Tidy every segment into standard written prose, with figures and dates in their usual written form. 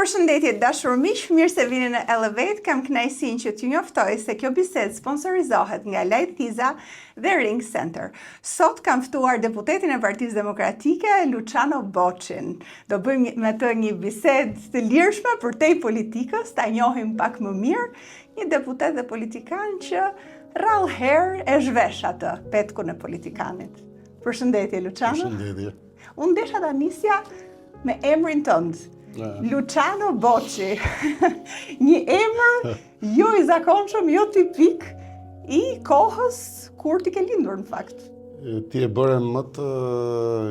Përshëndetje dashur miq, mirë se vini në Elevate. Kam kënaqësinë që t'ju njoftoj se kjo bisedë sponsorizohet nga Lajthiza dhe Ring Center. Sot kam ftuar deputetin e Partisë Demokratike, Luciano Boçin. Do bëjmë me të një bisedë të lirshme përtej politikës, ta njohim pak më mirë, një deputet dhe politikan që rrallë herë e zhvesh atë petkun e politikanit. Përshëndetje Luciano. Përshëndetje. Unë desha ta nisja me emrin tënd. Luciano Boçi, një emër jo i zakonshëm, jo tipik i kohës kur ti ke lindur në fakt. Ti e bëre më të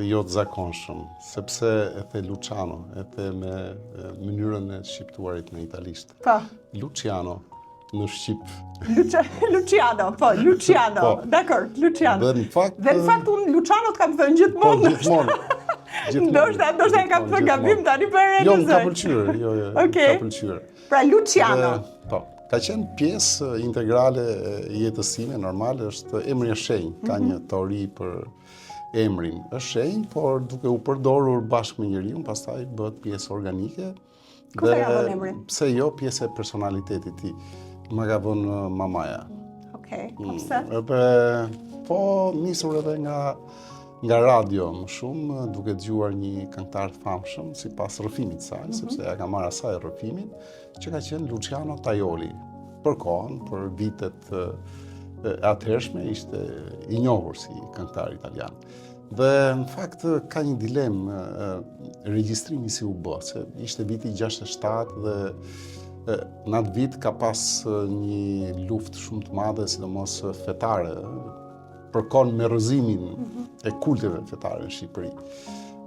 jo të zakonshëm, sepse e the Luciano, e the me mënyrën e shqiptuarit në italisht. Po. Luciano në shqip. Luciano, po, Luciano. Po. Dakor, Luciano. Dhe në fakt unë Luciano të kam thënë gjithmonë. Po, gjithmonë. Ndoshta e kam thënë gabim tani për realizoj. Jo, më ka pëlqyer, jo, Okej. ka pëlqyer. Pra Luciano. Po, ka qenë pjesë integrale e jetës time, normal, është emri i shenjë, ka një teori për emrin. Është shenjë, por duke u përdorur bashkë me njeriu, pastaj bëhet pjesë organike. Kush e ka vënë emrin? Pse jo pjesë e personalitetit ti. Ma ka vënë mamaja. Okej, po pse? Po nisur edhe nga radio më shumë, duke dëgjuar një këngëtar të famshëm sipas rrëfimit të saj, sepse ja ka marrë asaj rrëfimin, që ka qenë Luciano Tajoli. Për kohën, për vitet atëhershme, ishte i njohur si këngëtar italian. Dhe në fakt ka një dilemë, regjistrimi si u bë, se ishte viti 67 dhe në atë vit ka pas një luftë shumë të madhe, sidomos fetare, përkon me rrëzimin e kulteve fetare në Shqipëri,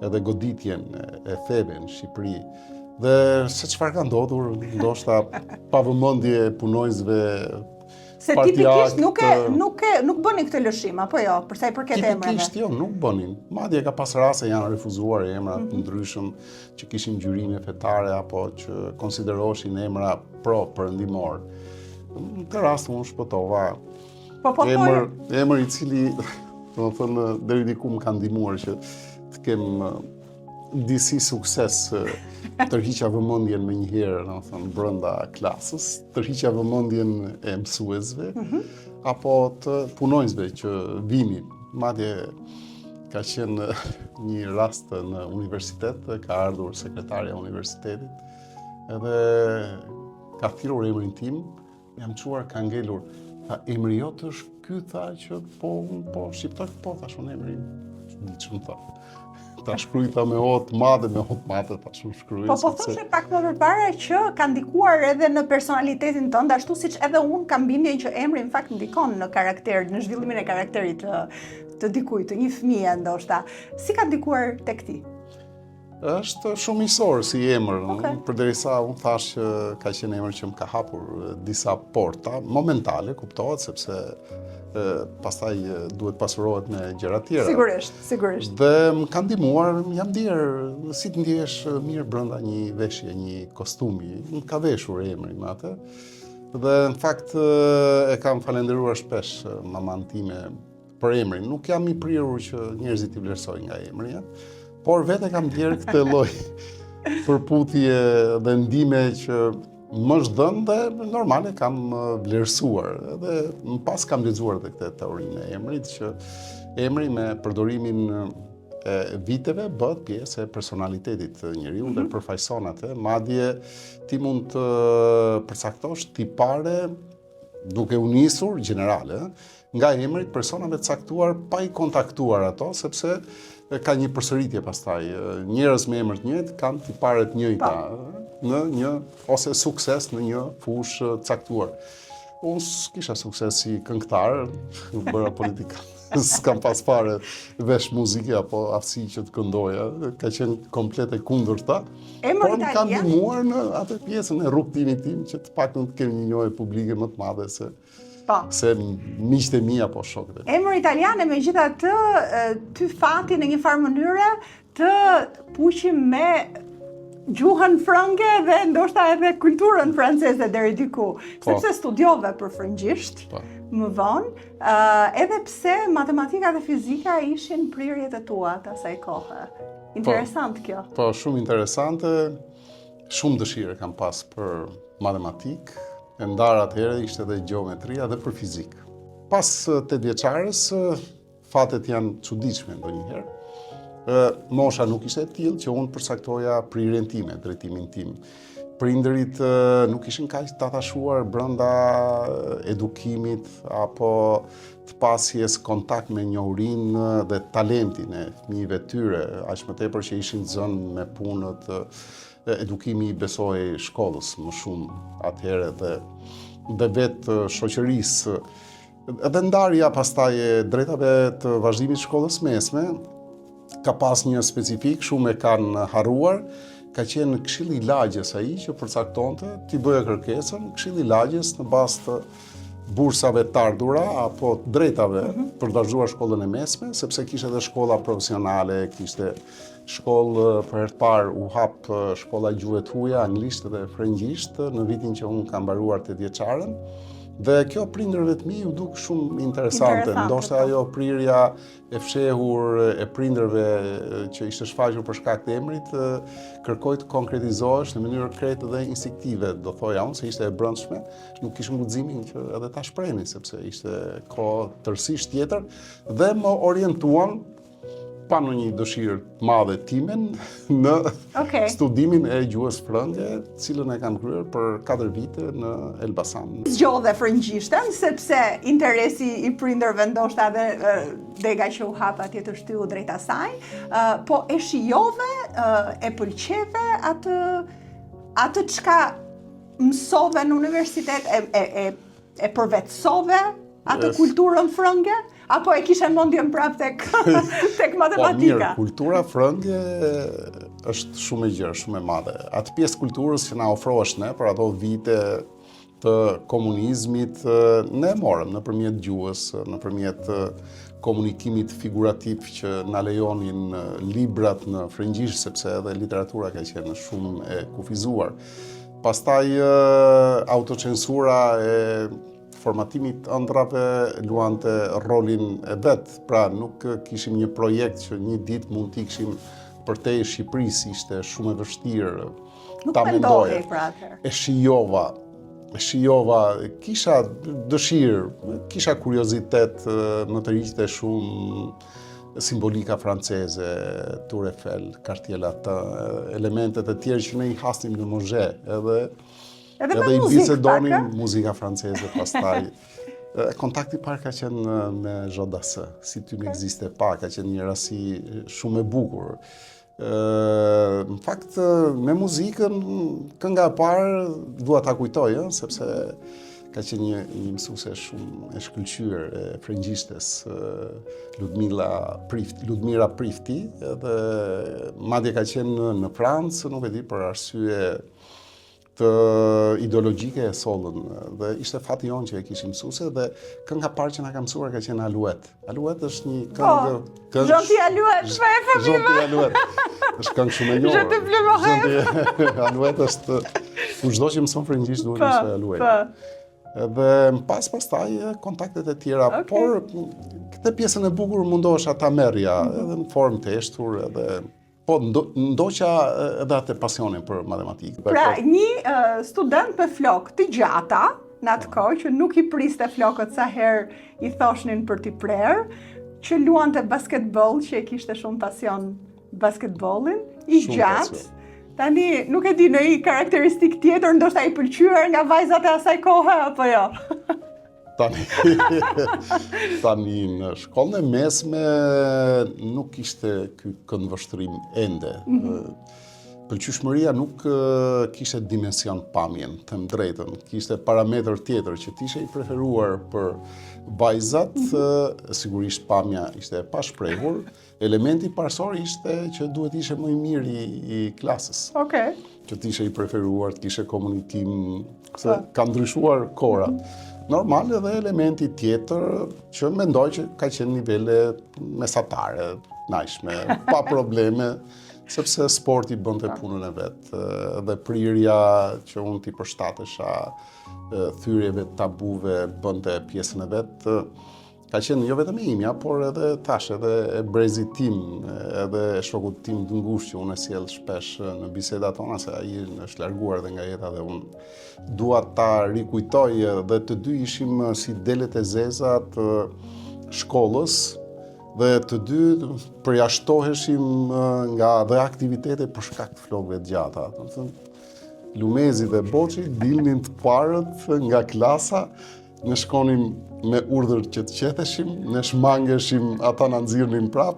edhe goditjen e feve në Shqipëri. Dhe se çfarë ka ndodhur, ndoshta pa vëmendje punonjësve se tipikisht nuk bënin këtë lëshim, apo jo, për sa i përket emrave. Tipikisht jo, nuk bënin. Madje ka pas raste janë refuzuar emra të ndryshëm që kishin ngjyrime fetare apo që konsideroheshin emra perëndimor. Në këtë rast unë shpëtova emër i cili, domethënë, deri diku më ka ndihmuar që të kem disi sukses, tërhiqja vëmendjen me njëherë, domethënë, brenda klasës, tërhiqja vëmendjen e mësuesve, apo të punonjësve që vinin. Madje ka qenë një rast në universitet, ka ardhur sekretarja e universitetit, edhe ka thirrur emrin tim, jam çuar, ka ngelur. Tha, emri jot është ky, tha që po shqiptoj, po thash unë emrin, ç'm tha. Ta shkruajta me o të madhe, tash u shkruaj. Po thoshe pak më përpara që ka ndikuar edhe në personalitetin tënd, ashtu siç edhe unë kam bindjen që emri në fakt ndikon në karakter, në zhvillimin e karakterit të dikujt, të një fëmie ndoshta. Si ka ndikuar tek ti? Është shumë miqësor si emër, përderisa unë thash që ka qenë emër që më ka hapur disa porta, momentale, kuptohet, sepse pastaj duhet pasurohet me gjëra tjera. Sigurisht. Dhe më ka ndihmuar, jam ndier si të ndihesh mirë brenda një veshje, një kostumi. Më ka veshur emri me atë. Dhe në fakt e kam falendëruar shpesh maman time për emrin. Nuk jam i prirur që njerëzit i vlerësojnë nga emri, por vete kam ndjerë këtë lloj përputhje dhe ndime që më zhdën dhe normale kam vlerësuar. Dhe më pas kam lexuar edhe këtë teorinë e emrit, që emri me përdorimin e viteve bëhet pjesë e personalitetit të njeriu dhe përfaqëson atë. Madje ti mund të përcaktosh tipare duke u nisur gjenerale nga emrit personave të caktuar pa i kontaktuar ato, sepse ka një përsëritje pastaj. Njerëz me emër të njëjtë kanë tipare të njëjta në një ose sukses në një fushë të caktuar. Unë s'kisha sukses si këngëtar, bëra politikan. S'kam pas fare vesh muzike apo aftësi që të këndoja, ka qenë komplet e kundërta. Por më ka ndihmuar në atë pjesën e rrugtimit tim që të paktën të kem një njohje publike më të madhe se miqtë e mi apo shokët. Emër italian e megjithatë ty fati në një farë mënyre të puqim me gjuhën frënge dhe ndoshta edhe kulturën franceze deri diku, sepse studiove për frëngjisht më vonë, edhe pse matematika dhe fizika ishin prirjet e tua të asaj kohe. Interesant kjo. Po, shumë interesante. Shumë dëshire kam pas për matematik, e ndarë atëherë ishte edhe gjeometria dhe për fizik. Pas 8 vjeçares, fatet janë çuditshme ndonjëherë. Mosha nuk ishte e tillë që unë përcaktoja prirjen time, drejtimin tim. Prindërit nuk ishin kaq të atashuar brenda edukimit apo të pasjes kontakt me njohurinë dhe talentin e fëmijëve tyre, aq më tepër që ishin zënë me punët. Edukimi i besoj shkollës më shumë atëherë dhe vetë shoqërisë. Edhe ndarja pastaj e drejtave të vazhdimit të shkollës mesme ka pas një specifik, shumë e kanë harruar, ka qenë Këshilli i Lagjes ai që përcaktonte ti bëje kërkesën, Këshilli i Lagjes në bazë të bursave të ardhura apo drejtave për të vazhduar shkollën e mesme, sepse kishte edhe shkolla profesionale, kishte shkollë për herë të parë u hap shkolla gjuhë të huaja, anglisht dhe frëngjisht në vitin që unë kam mbaruar 8 vjeçaren. Dhe kjo prindërve të mi u duk shumë interesante. Ndoshta ajo prirja e fshehur e prindërve që ishte shfaqur për shkak të emrit, kërkoi të konkretizohesh në mënyrë krejtë dhe instinktive, do thoja unë, se ishte e brendshme, nuk kishim guximin që edhe ta shprehni, sepse ishte kohë tërësisht tjetër dhe më orientuan pa në një dëshirë të madhe timen në studimin e gjuhës frënge, cilën e kam kryer për 4 vite në Elbasan. Zgjodhe frëngjishtën, sepse interesi i prindërve ndoshta edhe dega që u hap atje të shtyu drejt asaj, po e shijove, e pëlqeve atë çka mësove në universitet, e përvetësove atë kulturën frënge? Apo e kishe mendjen prap tek matematika? Po mirë, kultura frënge është shumë e gjerë, shumë e madhe. Atë pjesë kulturës që na ofrohesh ne për ato vite të komunizmit, ne morëm nëpërmjet gjuhës, nëpërmjet komunikimit figurativ që na lejonin librat në frëngjisht, sepse edhe literatura ka qenë shumë e kufizuar. Pastaj autocensura e formatimit ëndrave luante rolin e vet, pra nuk kishim një projekt që një ditë mund t'i kishim përtej Shqipërisë, ishte shumë e vështirë ta mendoje. Pra atëherë. E shijova, kisha dëshirë, kisha kuriozitet në të riqte shumë simbolika franceze, Tour Eiffel, Quartier Latin, elementet e tjerë që ne i hasnim në Mozhe, edhe i bisedonin muzika franceze pastaj. Kontakti i parë ka qenë me Jodassin, si ty n'existe pa, ka qenë një rasi shumë e bukur. Në fakt, me muzikën, kënga e parë dua ta kujtoj, sepse ka qenë një mësuese shumë e shkëlqyer e frëngjishtes, Ludmira Prifti, edhe madje ka qenë në Francë, nuk e di për arsye të ideologjike e sollën, dhe ishte fati jonë që e kishim mësuese dhe kënga parë që na ka mësuar ka qenë Aluet. Aluet është një këngë... Zhonti Aluet, shme e fëmime! Zhonti Aluet, është këngë shumë e njohur. Zhonti Plemohet! Aluet është... Ku çdo që mëson frëngjisht duhet ishte Aluet. Dhe pastaj kontaktet e tjera, por këtë pjesën e bukur mundohesha ta merrja edhe në formë të eshtur edhe... Po, ndoqa edhe atë pasionin për matematikë. Pra, një student me flokë të gjata, në atë kohë që nuk i priste flokët sa herë i thoshnin për t'i prerë, që luante basketbol, që e kishte shumë pasion basketbolin, i gjatë. Tani, nuk e di në i karakteristik tjetër, ndoshta i pëlqyer nga vajzat e asaj kohe, apo jo? Tani në shkollën e mesme nuk ishte ky këndvështrim ende. Pëlqyeshmëria nuk kishte dimension pamjen, them drejtën. Kishte parametër tjetër që t'ishe i preferuar për vajzat, sigurisht pamja ishte e pashprehur. Elementi parsor ishte që duhet ishe më i miri i klasës. Që t'ishe i preferuar, t'kishe komunikim, se ka ndryshuar korat. Normal edhe elementi tjetër që mendoj që ka qenë nivele mesatare, najshme, pa probleme, sepse sporti bënte punën e vetë, dhe prirja që unë t'i përshtatesha thyrjeve tabuve bënte pjesën e vetë. ka qenë jo vetëm imja, por edhe tash, edhe e brezit tim, edhe e shokut tim të ngushtë që unë e sjell shpesh në bisedat tona, se ai është larguar dhe nga jeta dhe unë dua ta rikujtoj dhe të dy ishim si delet e zeza të shkollës dhe të dy përjashtoheshim nga dhe aktivitete për shkak të flokëve të gjata. Lumezi dhe Boçi dilnin të parët nga klasa, ne shkonim me urdhër që të qeteshim, ne shmangeshim, ata na nxirrnin prap,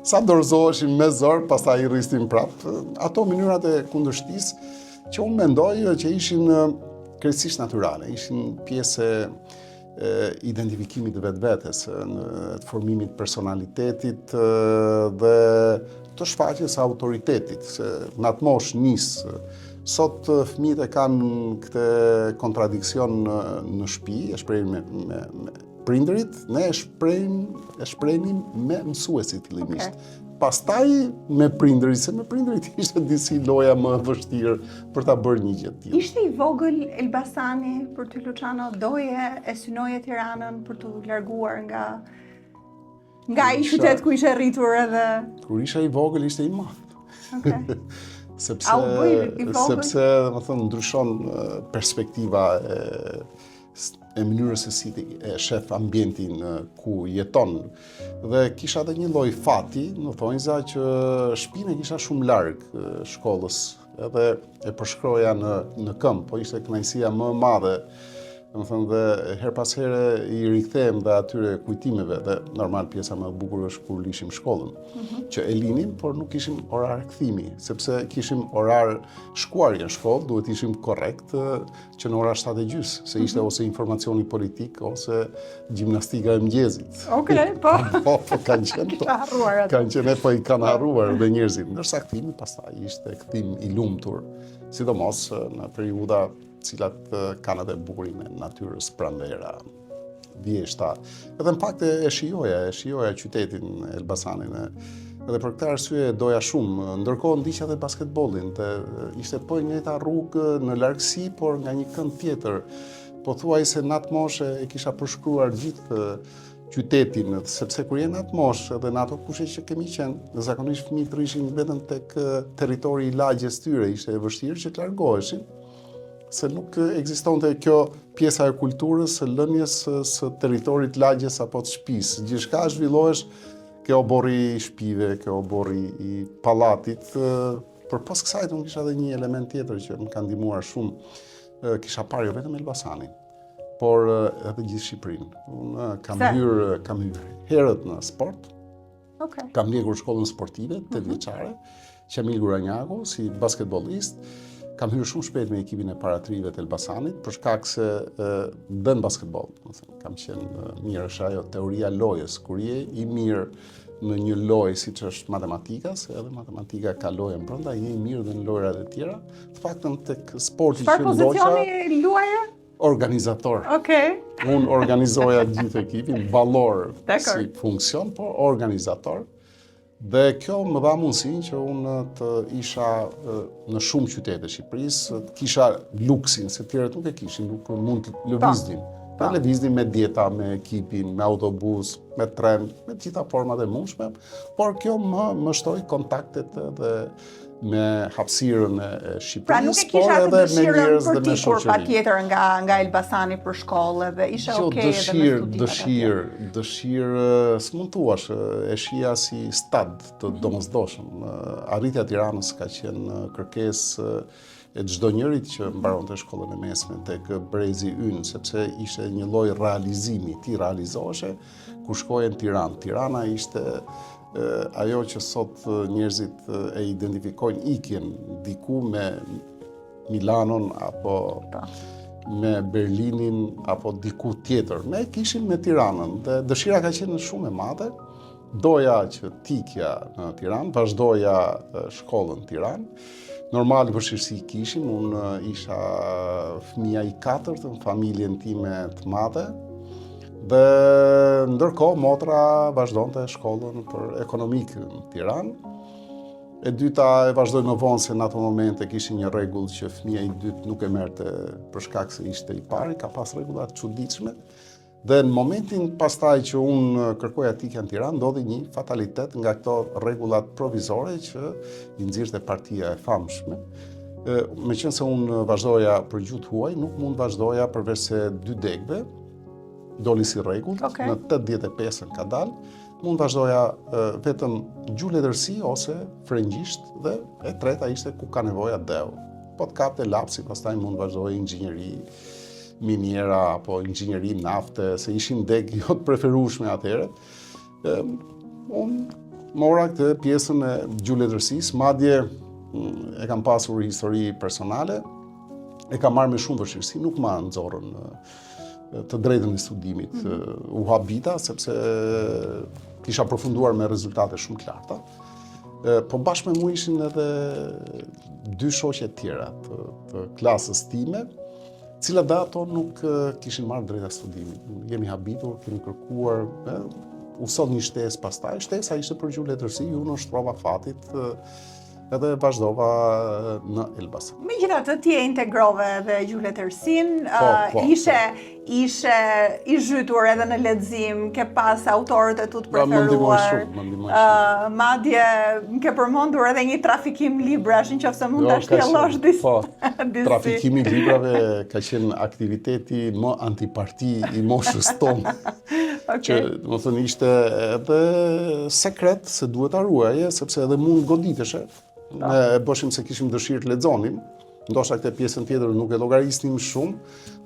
sa dorëzoheshim me zor, pastaj i rrisnim prap. Ato mënyrat e kundërshtisë që unë mendoj që ishin krejtësisht natyrale, ishin pjesë e identifikimit të vetvetes, të formimit personalitetit dhe të shfaqjes së autoritetit, se në atë moshë nisë. Sot fëmijët e kanë këtë kontradiksion në shtëpi, e shprehin me prindërit, ne e shprehim me mësuesit fillimisht. Pastaj me prindërit, se me prindërit ishte disi loja më vështirë për ta bërë një gjë të tillë. Ishte i vogël Elbasani për ty, Luciano, doje e synoje Tiranën për të larguar nga ai qytet ku ishe rritur edhe. Kur isha i vogël ishte i madh. Okay. Sepse më thënë, ndryshon perspektiva e mënyrës se si e shef ambientin ku jeton. Dhe kisha edhe një lloj fati, në thonjza, që shtëpinë e kisha shumë larg shkollës, edhe e përshkroja në këmbë, po ishte kënaqësia më e madhe. Domethënë dhe her pas here i rikthehem dhe atyre kujtimeve dhe normal pjesa më e bukur është kur lishim shkollën, që e linim, por nuk kishim orar kthimi, sepse kishim orar shkuarje në shkollë, duhet ishim korrekt që në ora 7:30, se ishte ose informacioni politik ose gjimnastika e mëngjesit. Okej, po. Po, kanë qenë. Kanë qenë, po i kanë harruar dhe njerëzit. Ndërsa kthimi pastaj ishte kthim i lumtur, sidomos në periudha cilat kanë edhe bukurinë e natyrës pranvera, vjeshta. Edhe në fakt e shijoja qytetin Elbasanin. Edhe për këtë arsye doja shumë. Ndërkohë ndiqja edhe basketbollin, dhe ishte po njëjta rrugë në largësi, por nga një kënd tjetër. Pothuajse në atë moshë e kisha përshkruar gjithë qytetin, sepse kur je në atë moshë dhe në ato kushe që kemi qenë, zakonisht fëmijët rrishin vetëm tek territori i lagjes tyre, ishte e vështirë që të largoheshin, se nuk ekzistonte kjo pjesa e kulturës së lënies së territorit lagjes apo të shtëpisë. Gjithçka zhvillohesh, kjo oborri i shtëpive, kjo oborri i pallatit. Përpos kësaj unë kisha edhe një element tjetër që më ka ndihmuar shumë. Kisha parë jo vetëm Elbasanin, por edhe gjithë Shqipërinë. Unë kam hyrë herët në sport. Okay. Kam ndjekur shkollën sportive 8 vjeçare, Qamil Guranjaku si basketbollist. Kam hyrë shumë shpejt me ekipin e paratrive të Elbasanit, për shkak se bën basketboll. Kam qenë mirë, është ajo teoria lojës, kur je i mirë në një lojë siç është matematika, se edhe matematika ka lojën brenda, je i mirë dhe në lojrat e tjera. Të paktën tek sporti që ndoqa. Çfarë pozicioni luaje? Organizator. Okej. Unë organizoja gjithë ekipin, ballor si funksion, por organizator. Dhe kjo më dha mundësinë që unë të isha në shumë qytete Shqipërisë, të kisha luksin, se tjerët nuk e kishin, nuk mund të lëviznin. Ne lëviznin me dieta, me ekipin, me autobus, me tren, me gjitha format e mundshme, por kjo më shtoi kontaktet dhe me hapësirën e Shqipërisë, por edhe me njerëz dhe me shoqëri. Patjetër nga Elbasani për shkollë dhe ishe okay edhe me studimet. Dëshirë, s'mund thuash, e shija si stad të domosdoshëm. Arritja e Tiranës ka qenë kërkesë e çdo njërit që mbaronte shkollën e mesme tek brezi ynë, sepse ishte një lloj realizimi, ti realizoheshe kur shkoje në Tiranë. Tirana ishte ajo që sot njerëzit e identifikojnë ikjen diku me Milanon apo me Berlinin apo diku tjetër. Ne kishim me Tiranën dhe dëshira ka qenë shumë e madhe. Doja që tikja në Tiranë, vazhdoja shkollën në Tiranë. Normal vështirësi kishim, unë isha fëmija i 4 në familjen time të madhe. Dhe ndërkohë motra vazhdonte shkollën për ekonomik në Tiranë. E dyta e vazhdoi më vonë se në ato momente kishte një rregull që fëmia i dytë nuk e merrte për shkak se ishte i pari, ka pas rregulla të çuditshme. Dhe në momentin pastaj që unë kërkoj atikja në Tiranë, ndodhi një fatalitet nga këto rregullat provizore që i nxirrte partia e famshme. Meqense unë vazhdoja për gjuhë huaj, nuk mund vazhdoja përveç se 2 degëve, doli si rregull, në 85-ën ka dalë, mund vazhdoja vetëm gjuhë letërsi ose frëngjisht dhe e treta ishte ku ka nevoja deu. Po të kapte lapsi, pastaj mund vazhdoja inxhinieri miniera apo inxhinieri nafte, se ishin degë jo të preferueshme atëherë. Unë mora këtë pjesën e gjuhëletërsisë, madje e kam pasur histori personale, e kam marrë me shumë vështirësi, nuk ma nxorën të drejtën e studimit. U habita sepse kisha përfunduar me rezultate shumë të larta. Po bashkë me mua ishin edhe 2 shoqe tjera të klasës time, cilat dhe ato nuk kishin marrë drejta studimit. Jemi habitur, kemi kërkuar, u sot një shtesë pastaj. Shtesa ishte për gjuhë letërsi, unë shtrova fatit edhe vazhdova në Elbasan. Megjithatë, ti e integrove edhe gjuhëletërsinë, ishe i zhytur edhe në lexim, ke pas autorët e tu të preferuar. Madje ke përmendur edhe një trafikim librash, nëse mund ta shtjellosh disi. Trafikimi librave ka qenë aktiviteti më antiparti i moshës tonë. Që, do të thënë, ishte edhe sekret se duhet ta ruaje, sepse edhe mund goditeshe. Ne e bëshim se kishim dëshirë të lexonim, ndoshta këtë pjesën tjetër nuk e llogarisnim shumë,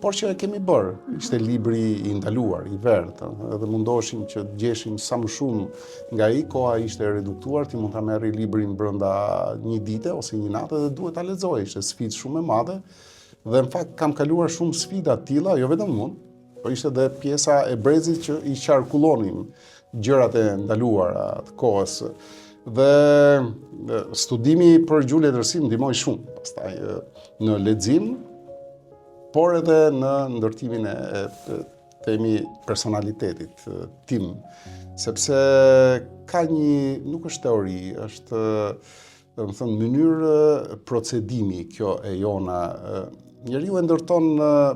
por që e kemi bërë. Ishte libri i ndaluar, i verdhë, edhe mundoheshim që të gjeshim sa më shumë nga ai, koha ishte reduktuar, ti mund ta merri librin brenda një dite ose një nate dhe duhet ta lexoje, ishte sfidë shumë e madhe. Dhe në fakt kam kaluar shumë sfida të tilla, jo vetëm unë, por ishte edhe pjesa e brezit që i qarkullonim gjërat e ndaluara të kohës. Dhe studimi për gjuhë letërsi më ndihmoi shumë, pastaj në lexim, por edhe në ndërtimin e themi personalitetit tim, sepse ka një, nuk është teori, është domethënë mënyrë procedimi kjo e jona. Njeriu e ndërton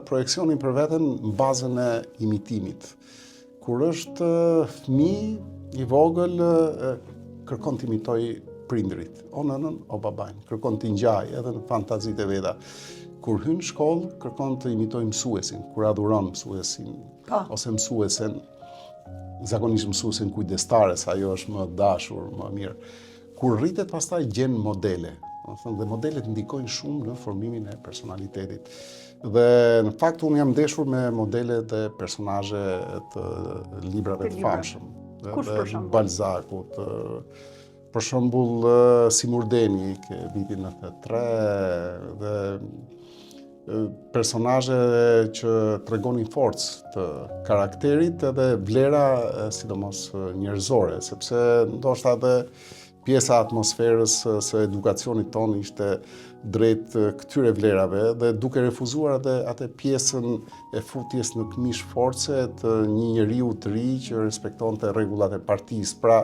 projeksionin për veten në bazën e imitimit. Kur është fëmijë i vogël, kërkon të imitoj prindrit, o nënën, o babajnë, kërkon të ngjaj edhe në fantazitë e veta. Kur hyn në shkollë, kërkon të imitoj mësuesin, kur adhuron mësuesin, ose mësuesen, zakonisht mësuesin kujdestares, ajo është më dashur, më mirë. Kur rritet pastaj gjen modele, dhe modelet ndikojnë shumë në formimin e personalitetit. Dhe në fakt unë jam ndeshur me modele dhe personazhe të librave të famshëm. Kush për shembull? Balzacut, për shembull Simurdeni, ke vitin 93, dhe personazhe që tregonin forcë të karakterit edhe vlera sidomos njerëzore, sepse ndoshta edhe pjesa e atmosferës së edukacionit tonë ishte drejt këtyre vlerave dhe duke refuzuar edhe atë pjesën e futjes në këmish force të një njeriu të ri që respektonte rregullat e partisë. Pra,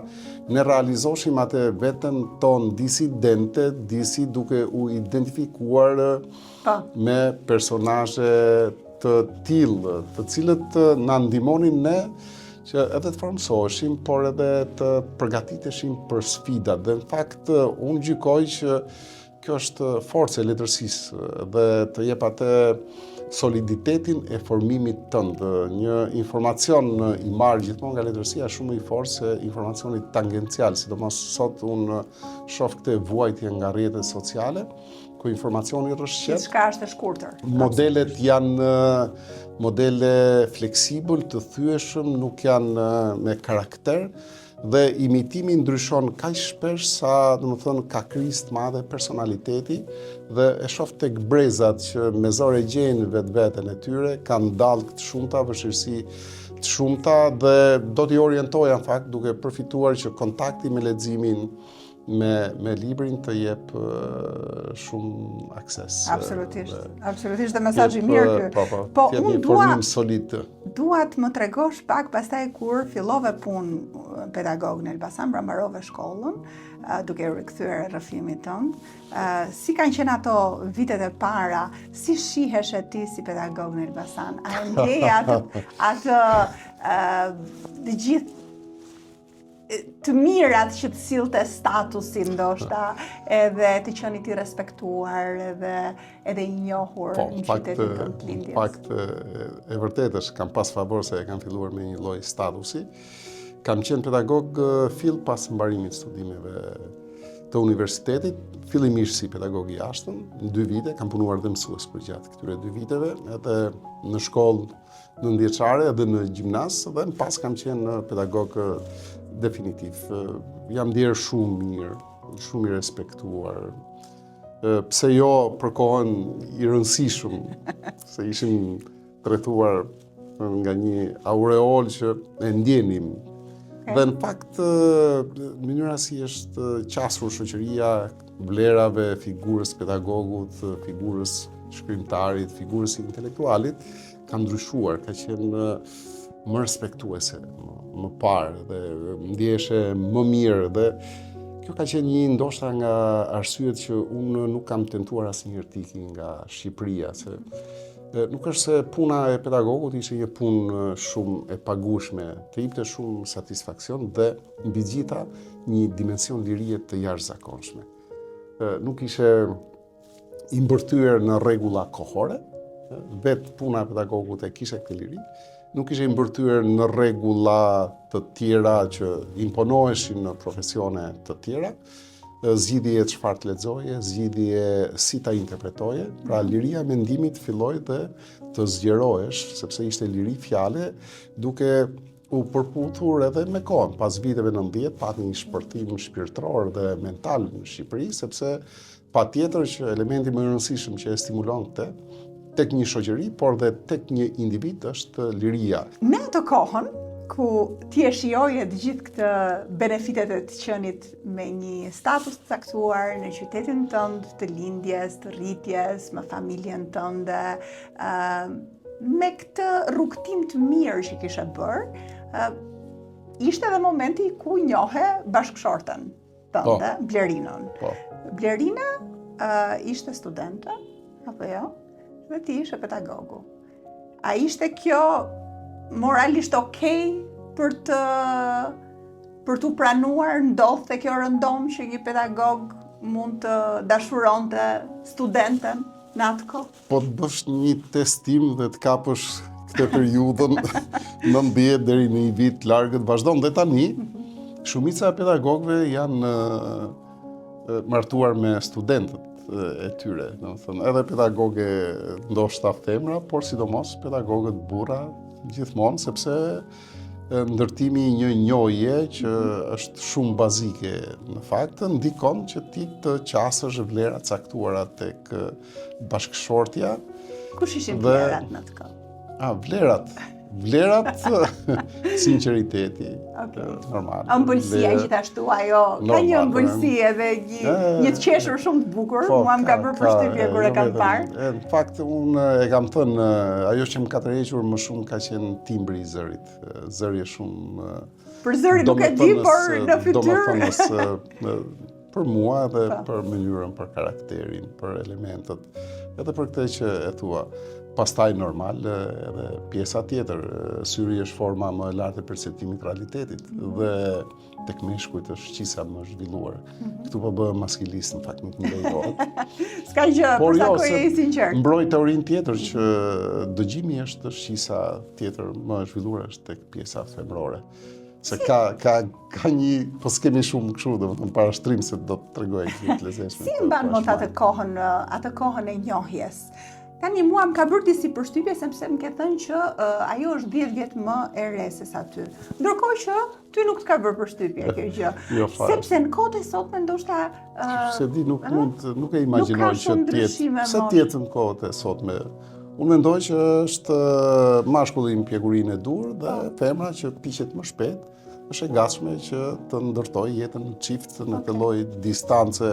ne realizoshim atë veten tonë disidente, disi duke u identifikuar me personazhe të tillë, të cilët na ndihmonin ne që edhe të formsoheshim, por edhe të përgatiteshim për sfidat. Dhe në fakt, unë gjykoj që kjo është forca e letërsisë dhe të jep atë soliditetin e formimit tënd. Një informacion i marrë gjithmonë nga letërsia shumë i fortë se informacionit tangencial, sidomos sot unë shoh këtë vuajtje nga rrjetet sociale, ku informacioni rrëshqet. Gjithçka është e shkurtër. Modelet janë modele fleksibël, të thyeshëm, nuk janë me karakter. Dhe imitimi ndryshon kaq shpesh sa, domethënë, ka krizë të madhe personaliteti dhe e shoh tek brezat që me zor e gjejnë vetveten e tyre, kanë dallë të shumta, vështirësi të shumta dhe do t'i orientoja në fakt duke përfituar që kontakti me leximin me librin të jep shumë akses. Absolutisht dhe mesazh i mirë ky. Po unë informim solid. Dua të më tregosh pak pastaj kur fillove punë pedagog në Elbasan, pra mbarove shkollën, duke u rikthyer rrëfimit tënd. Si kanë qenë ato vitet e para? Si shihesh ti si pedagog në Elbasan? A ndjej atë të gjithë të mirat që të sillte statusin ndoshta, edhe të qenë i respektuar, edhe i njohur në qytetin tënd të lindjes. Në fakt, e vërtet është, kam pas favor se e kam filluar me një lloj statusi. Kam qenë pedagog fill pas mbarimit studimeve të universitetit, fillimisht si pedagog i jashtëm, në 2 vite, kam punuar dhe mësues për gjatë këtyre 2 viteve, edhe në shkollë në ndjeçare edhe në gjimnaz, dhe në pas kam qenë pedagog definitiv. Jam ndjer shumë mirë, shumë i respektuar. Pse jo për kohën i rëndësishëm, se ishim trajtuar nga një aureol që e ndjenim. Dhe në fakt, mënyra si është qasur shoqëria, vlerave, figurës pedagogut, figurës shkrimtarit, figurës intelektualit, ka ndryshuar, ka qenë më respektuese më parë dhe ndjeshe më mirë, dhe kjo ka qenë një ndoshta nga arsyet që unë nuk kam tentuar asnjëherë të iki nga Shqipëria, se nuk është se puna e pedagogut ishte një punë shumë e pagushme, të jepte shumë satisfaksion dhe mbi gjitha një dimension lirie të jashtëzakonshme. Nuk ishe i mbërthyer në rregulla kohore, vetë puna e pedagogut e kishte këtë liri, nuk ishe i mbërthyer në rregulla të tjera që imponoheshin në profesione të tjera, zgjidhje çfarë të lexoje, zgjidhje si ta interpretoje, pra liria e mendimit filloi dhe të zgjerohesh, sepse ishte liri fjale, duke u përputhur edhe me kohën. Pas viteve 90 pati një shpërthim shpirtëror dhe mental në Shqipëri, sepse patjetër që elementi më i rëndësishëm që e stimulonte tek një shoqëri, por dhe tek një individ është liria. Në atë kohën, ku ti e shijoje të gjithë këtë benefitet e të qenit me një status të caktuar në qytetin tënd të lindjes, të rritjes, me familjen tënde, me këtë rrugtim të mirë që kishe bërë, ishte edhe momenti ku njohe bashkëshorten tënde, Blerinën. Blerina ishte studente, apo jo? Dhe ti ishe pedagogu. A ishte kjo moralisht okej për t'u pranuar, ndodhte kjo rëndom që një pedagog mund të dashuronte studenten në atë kohë? Po të bësh një testim dhe të kapësh këtë periudhën 90 deri në një vit largët vazhdon dhe tani, shumica e pedagogëve janë martuar me studentët e tyre, edhe pedagoge ndoshta femra, por sidomos pedagogët burra gjithmonë, sepse ndërtimi i një njohje që është shumë bazike në fakt, ndikon që ti të qasësh vlerat caktuara tek bashkëshortja. Kush ishin vlerat në të kohë? Vlerat, sinqeriteti, normal. Ëmbëlsia gjithashtu, ajo, ka një ëmbëlsi edhe një të qeshur shumë të bukur, mua më ka bërë përshtypje kur e kam parë. Në fakt, unë e kam thënë, ajo që më ka tërhequr më shumë ka qenë timbri i zërit. Zëri është shumë... Për zëri nuk e di, por në fytyrë. Për mua dhe për mënyrën, për karakterin, për elementet, edhe për këtë që e thua. Pastaj normal edhe pjesa tjetër, syri është forma më e lartë e perceptimit realitetit dhe tek meshkujt është qisa më zhvilluar. Këtu po bëhem maskilist, në fakt nuk më lejohet. S'ka gjë, përsa ko je i sinqert. Mbroj teorinë tjetër që dëgjimi është qisa tjetër më e zhvilluar është tek pjesa femrore. Se ka një, po s'kemi shumë kështu, dhe më parashtrim se do të tregoj gjithë lezeshme. Si mban mot atë kohën e njohjes? Tani mua më ka bërë disi përshtypje sepse më ke thënë që ajo është 10 vjet më e re se sa ty. Ndërkohë që ty nuk të ka bërë përshtypje kjo gjë. Sepse në kohët e sotme ndoshta se di nuk e imagjinoj që tjetë në kohët e sotme. Unë mendoj që është mashkulli në pjekurinë e dur dhe femra që piqet më shpejt është e gatshme që të ndërtoj jetën në çift në këtë lloj distance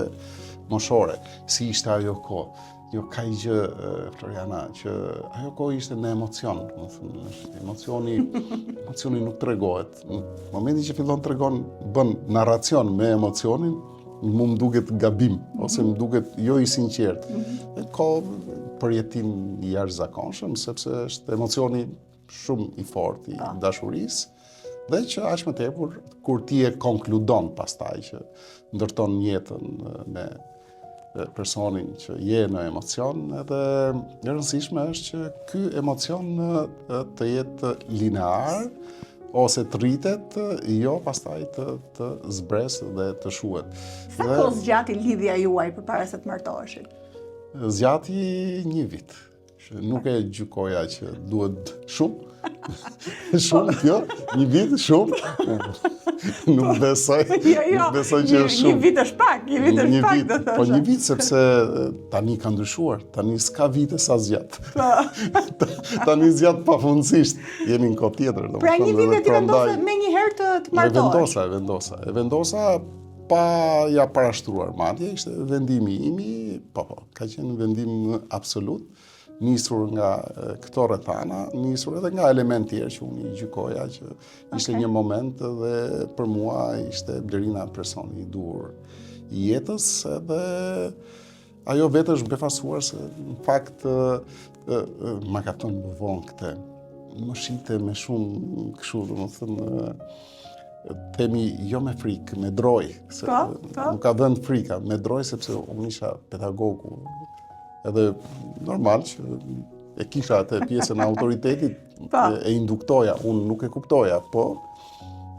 moshore. Si ishte ajo kohë? Jo ka i gjë, Floriana, që ajo kohë ishte në emocion. Emocioni nuk tregohet. Në momentin që fillon tregon, bën narracion me emocionin, mu më duket gabim, ose më duket jo i sinqert. Ka përjetim i jashtëzakonshëm, sepse është emocioni shumë i fortë i dashurisë, dhe që aq më tepër kur ti e konkludon pastaj që ndërton jetën me personin që je në emocion, edhe e rëndësishme është që ky emocion të jetë linear, ose të rritet, jo pastaj të zbres dhe të shuhet. Sa kohë zgjati lidhja juaj përpara se të martoheshit? Zgjati 1 vit. Nuk e gjykoja që duhet shumë. Shumë, jo, 1 vit shumë. Nuk besoj që është shumë. 1 vit është pak, 1 vit është pak, do thosha. Po 1 vit sepse tani ka ndryshuar, tani s'ka vite sa zgjat. Tani zgjat pafundësisht, jemi në kohë tjetër. Pra 1 vit e ti vendose me një herë të martohesh? E vendosa pa ja parashtruar madje, ishte vendimi imi, po, ka qenë vendim absolut, nisur nga këto rrethana, nisur edhe nga element tjerë që unë i gjykoja që ishte një moment dhe për mua ishte Blerina personi i duhur i jetës, edhe ajo vetë është befasuar se në fakt ma ka thënë më vonë këtë. Më shite me shumë kështu, domethënë themi jo me frikë, me droj. Nuk ka vend frika, me droj sepse unë isha pedagogu. Edhe normal që e kisha atë pjesën e autoritetit, e induktoja, unë nuk e kuptoja, po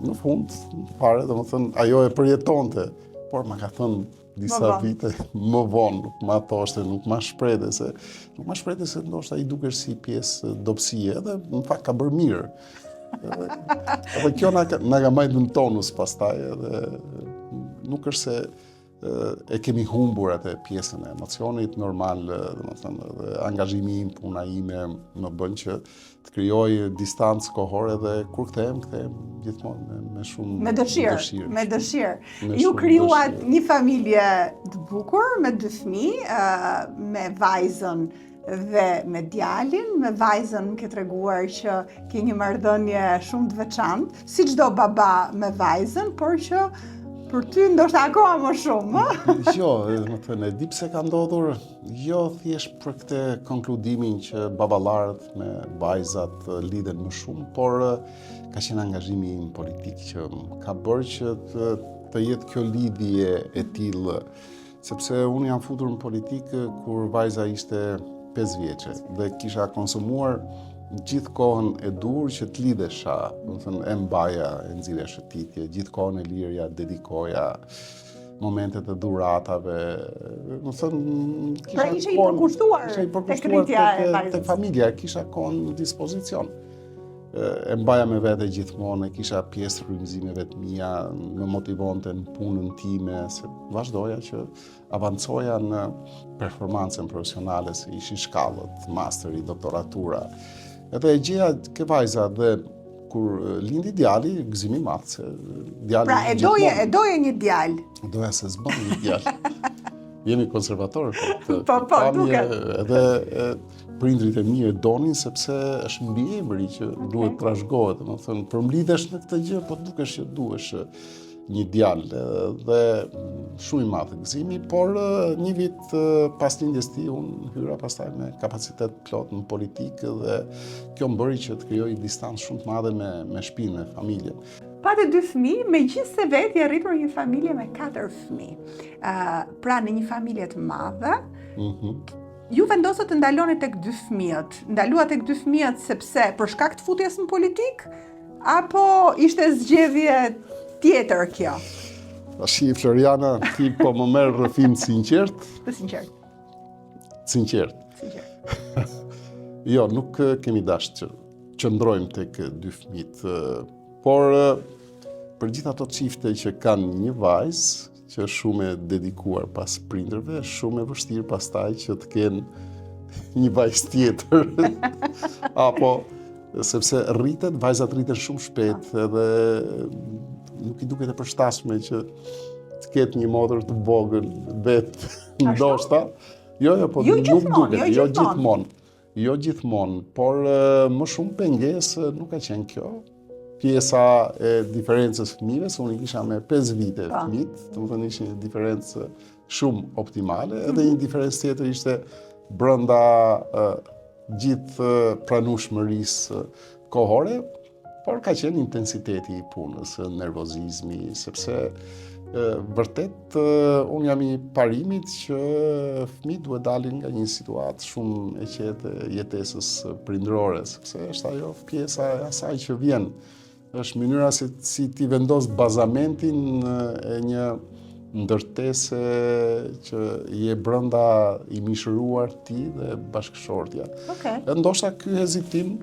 në fund fare, domethënë ajo e përjetonte, por ma ka thënë disa vite më vonë, nuk ma thoshte, nuk ma shprehte se ndoshta i dukesh si pjesë dobësie, edhe në fakt ka bërë mirë. Edhe kjo na ka majtur në tonus pastaj, edhe nuk është se e kemi humbur atë pjesën e emocionit normal, domethënë dhe angazhimi im, puna ime më bën që të krijoj distancë kohore dhe kur kthehem gjithmonë me shumë me dëshirë. Ju krijuat një familje të bukur me 2 fëmijë, me vajzën dhe me djalin. Me vajzën më ke treguar që ke një marrëdhënie shumë të veçantë, si çdo baba me vajzën, por që për ty ndoshta akoma më shumë, Jo, më thënë, e di pse ka ndodhur, jo thjesht për këtë konkludimin që baballarët me vajzat lidhen më shumë, por ka qenë angazhimi im politik që ka bërë që të jetë kjo lidhje e tillë, sepse unë jam futur në politikë kur vajza ishte 5 vjeçe dhe kisha konsumuar gjithë kohën e dur që të lidhesha, domethënë e mbaja, e nxirja shëtitje, gjithë kohën e lirja dedikoja momentet e dhuratave, domethënë kisha ishe i përkushtuar tek rritja e vajzës. Tek familja kisha kohën në dispozicion. E mbaja me vete gjithmonë, kisha pjesë frymëzimeve të mia, më motivonte në punën time, se vazhdoja që avancoja në performancën profesionale, se ishin shkallët, masteri, doktoratura. Edhe e gjeja ke vajza dhe kur lindi djali, gëzimi madh se djali. Pra e doje një djalë. Doja se s'bën një djalë. Jemi konservatorë. Po, duket. Edhe prindrit e mi e donin sepse është mbiemri që duhet trashëgohet, domethënë përmblidhesh në këtë gjë, po dukesh që duhesh një djalë dhe shumë i madh gëzimi, por 1 vit pas lindjes tij unë hyra pastaj me kapacitet plot në politikë dhe kjo më bëri që të krijoj distancë shumë të madhe me shtëpinë, me familjen. Pate 2 fëmijë, megjithëse vetë i arritur një familje me 4 fëmijë. Pra në një familje të madhe, ju vendosët të ndaloni tek 2 fëmijët. Ndalua tek 2 fëmijët sepse për shkak të futjes në politikë, apo ishte zgjedhje tjetër kjo? Tashi, Floriana, ti po më merr rrëfim sinqert. Të sinqert. Sinqert. Jo, nuk kemi dashur që qëndrojmë tek 2 fëmijët, por për gjithë ato çifte që kanë një vajzë që është shumë e dedikuar pas prindërve, është shumë e vështirë pastaj që të kenë një vajzë tjetër. Apo sepse vajzat rriten shumë shpejt edhe nuk i duket e përshtatshme që të ketë një motër të vogël vetë ndoshta. Jo, po nuk duket, jo gjithmonë, por më shumë pengesë nuk ka qenë kjo. Pjesa e diferencës fëmijëve, se unë i kisha me 5 vite fëmijët, të më thënë ishte një diferencë shumë optimale, edhe një diferencë tjetër ishte brenda gjithë pranueshmërisë kohore, por ka qenë intensiteti i punës, nervozizmi, sepse vërtet unë jam i parimit që fëmijët duhet dalin nga një situatë shumë e qetë jetesës prindërore, sepse është ajo pjesa e asaj që vjen. Është mënyra si ti vendos bazamentin e një ndërtese që je brenda i mishëruar ti dhe bashkëshortja. Ndoshta ky hezitim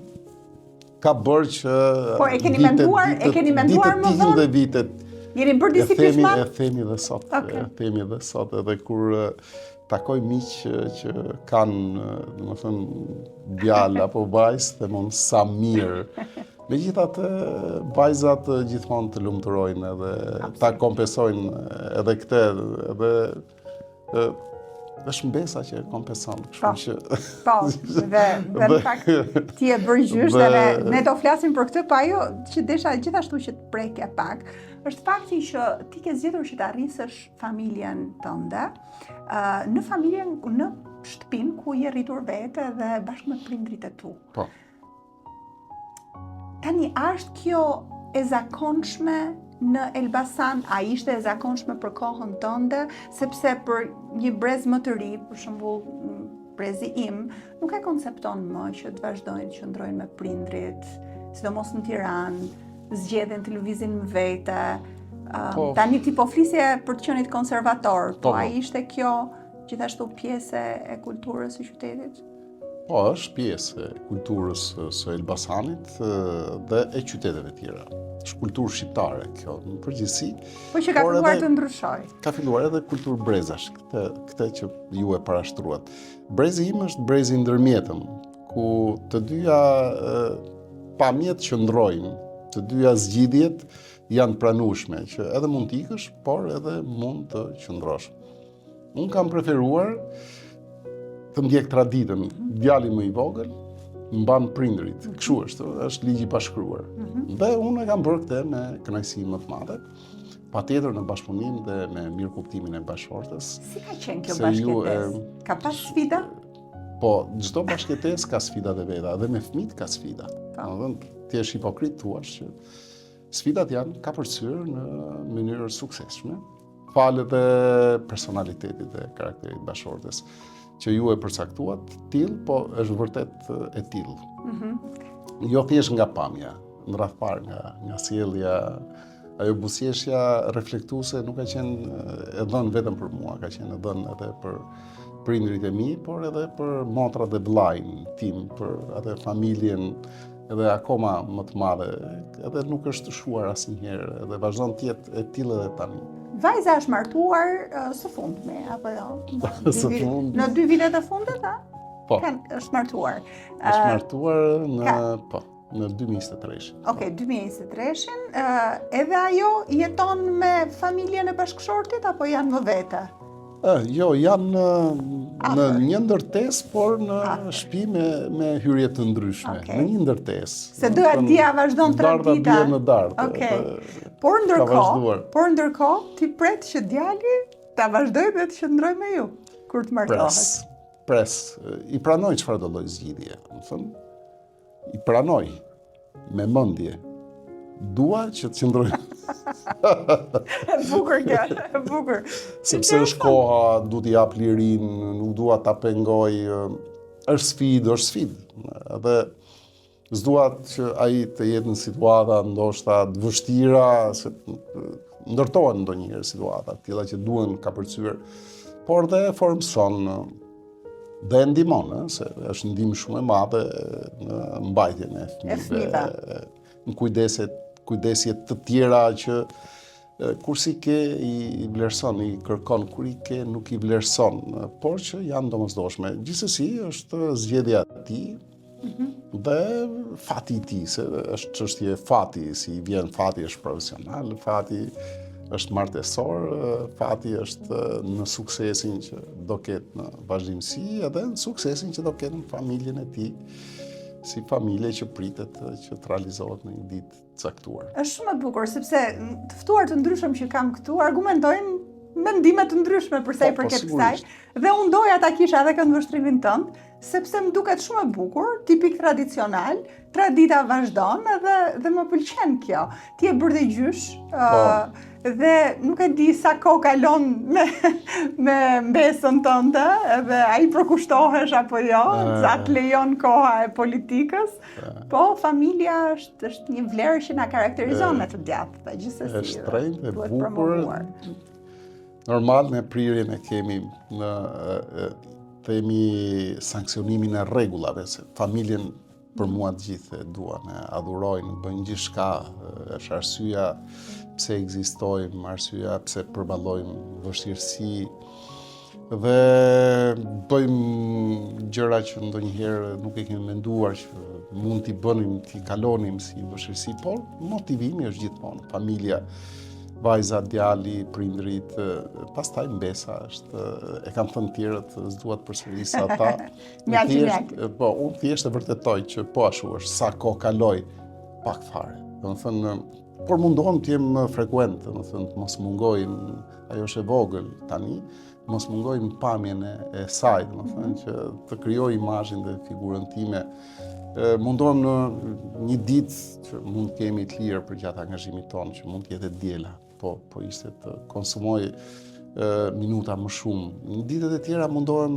ka bërë që po e keni menduar më vonë dhe vitet. Jeni bërë disi pishman? E themi dhe sot. Themi dhe sot edhe kur takoj miq që kanë, domethënë, djalë apo vajzë, themon sa mirë. Megjithatë, vajzat gjithmonë të lumturojnë edhe ta kompensojnë edhe këtë, edhe është mbesa që kompenson, kështu që po, dhe në fakt ti e bërë gjysht dhe ne do flasim për këtë, pa ajo që desha gjithashtu që të preke pak, është fakti që ti ke zgjedhur që të arrisësh familjen tënde, në familjen, në shtëpinë ku je rritur vete dhe bashkë me prindrit e tu. Po. Tani, është kjo e zakonshme në Elbasan, a ishte e zakonshme për kohën tënde, sepse për një brez më të ri, për shembull brezi im, nuk e koncepton më që të vazhdojnë të qëndrojnë me prindrit, sidomos në Tiranë, zgjedhin televizin me vete. Tani ti po flisje për të qenit konservator, po a ishte kjo gjithashtu pjesë e kulturës së qytetit? Po, është pjesë e kulturës së Elbasanit dhe e qyteteve tjera. Është kulturë shqiptare kjo, në përgjithësi. Po që ka filluar të ndryshoj. Ka filluar edhe kulturë brezash, këtë që ju e parashtruat. Brezi im është brezi ndërmjetëm, ku të dyja pamjet qëndrojnë, të dyja zgjidhjet janë pranueshme, që edhe mund të ikësh, por edhe mund të qëndrosh. Unë kam preferuar të ndjek traditën, djali më i vogël, mban prindrit. Kështu është ligji i bashkëruar. Dhe unë e kam bërë këtë me kënaqësi më të madhe, patjetër në bashkëpunim dhe me mirëkuptimin e bashkëshortës. Si ka qenë kjo bashkëtesë? Ka pas sfida? Po, çdo bashkëtesë ka sfidat e veta, dhe me fëmijët ka sfida. Ti je hipokrit thuash që sfidat janë kapërcyer në mënyrë suksesshme, falet e personalitetit dhe karakterit bashkëshortës, që ju e përcaktuat tillë, po është vërtet e tillë. Jo thjesht nga pamja, në radh parë nga sjellja, ajo buzëqeshja reflektuese nuk ka qenë e dhënë vetëm për mua, ka qenë e dhënë edhe për prindrit e mi, por edhe për motrat dhe vllajin tim, për atë familjen edhe akoma më të madhe, edhe nuk është shuar asnjëherë, edhe vazhdon të jetë e tillë edhe tani. Vajza është martuar së fundmi, apo jo? Në 2 vitet e fundit, a? Po. Është martuar. Është martuar në 2023. Okej, 2023. Edhe ajo jeton me familjen e bashkëshortit, apo janë më vete? Jo, janë në një ndërtesë, por në shtëpi me hyrje të ndryshme. Në një ndërtesë. Se dia vazhdon tradita. Darda bie në dardë. Okej. Por ndërkohë, ti pret që djali ta vazhdojë dhe të qëndrojë me ju kur të martohet. Pres. I pranoj çfarë do lloj zgjidhje, I pranoj me mendje. Dua që të qëndroj. E bukur kjo, e bukur. Sepse është koha, du t'i jap lirin, nuk dua ta pengoj, është sfidë. Edhe s'duat që ai të jetë në situata ndoshta të vështira, se ndërtohen ndonjëherë situata të tilla që duhen kapërcyer, por dhe formson dhe ndihmon, se është ndihmë shumë e madhe në mbajtjen e fëmijëve, në kujdesje të tjera që kur si ke i vlerëson, i kërkon, kur i ke nuk i vlerëson, por që janë domosdoshme. Gjithsesi është zgjedhja e tij, Dhe fati I tij, se është çështje fati, si vjen fati është profesional, fati është martesor, fati është në suksesin që do ketë në vazhdimsi edhe në suksesin që do ketë në familjen e tij, si familje që pritet që të realizohet në një ditë caktuar. Është shumë e bukur, sepse të ftuar të ndryshëm që kam këtu argumentojnë mendime të ndryshme për sa I përket kësaj. Dhe unë doja ta kisha edhe këtë vështrimin tënd, sepse më duket shumë e bukur, tipik tradicional, tradita vazhdon dhe më pëlqen kjo. Ti e bërë dhe gjysh, dhe nuk e di sa kohë kalon me mbesën tënde, dhe ai përkushtohesh apo jo, sa të lejon koha e politikës, po familja është një vlerë që na karakterizon në të djathtë, dhe gjithsesi. Është shtrenjtë, e bukur. Normal në prirjen e kemi në themi sankcionimin e rregullave, se familjen për mua të gjithë e duan, e adhurojnë, bëjnë gjithçka, është arsyeja pse ekzistojmë, arsyeja pse përballojmë vështirësi dhe bëjmë gjëra që ndonjëherë nuk e kemi menduar që mund t'i bënim, t'i kalonim si vështirësi, por motivimi është gjithmonë familja. Vajza, djali, prindrit, pastaj mbesa është, e kam thënë tjerët, s'dua të përsëris ata. Po, unë thjesht e vërtetoj që po ashtu është, sa kohë kaloj, pak fare. Domethënë, por mundohem të jem frekuent, domethënë të mos mungojnë, ajo është e vogël tani, mos mungojnë pamjen e saj, domethënë që të krijoj imazhin dhe figurën time. Mundohem në një ditë që mund të kemi të lirë për gjatë angazhimit tonë, që mund të jetë diela, po ishte të konsumoj minuta më shumë. Në ditët e tjera mundohem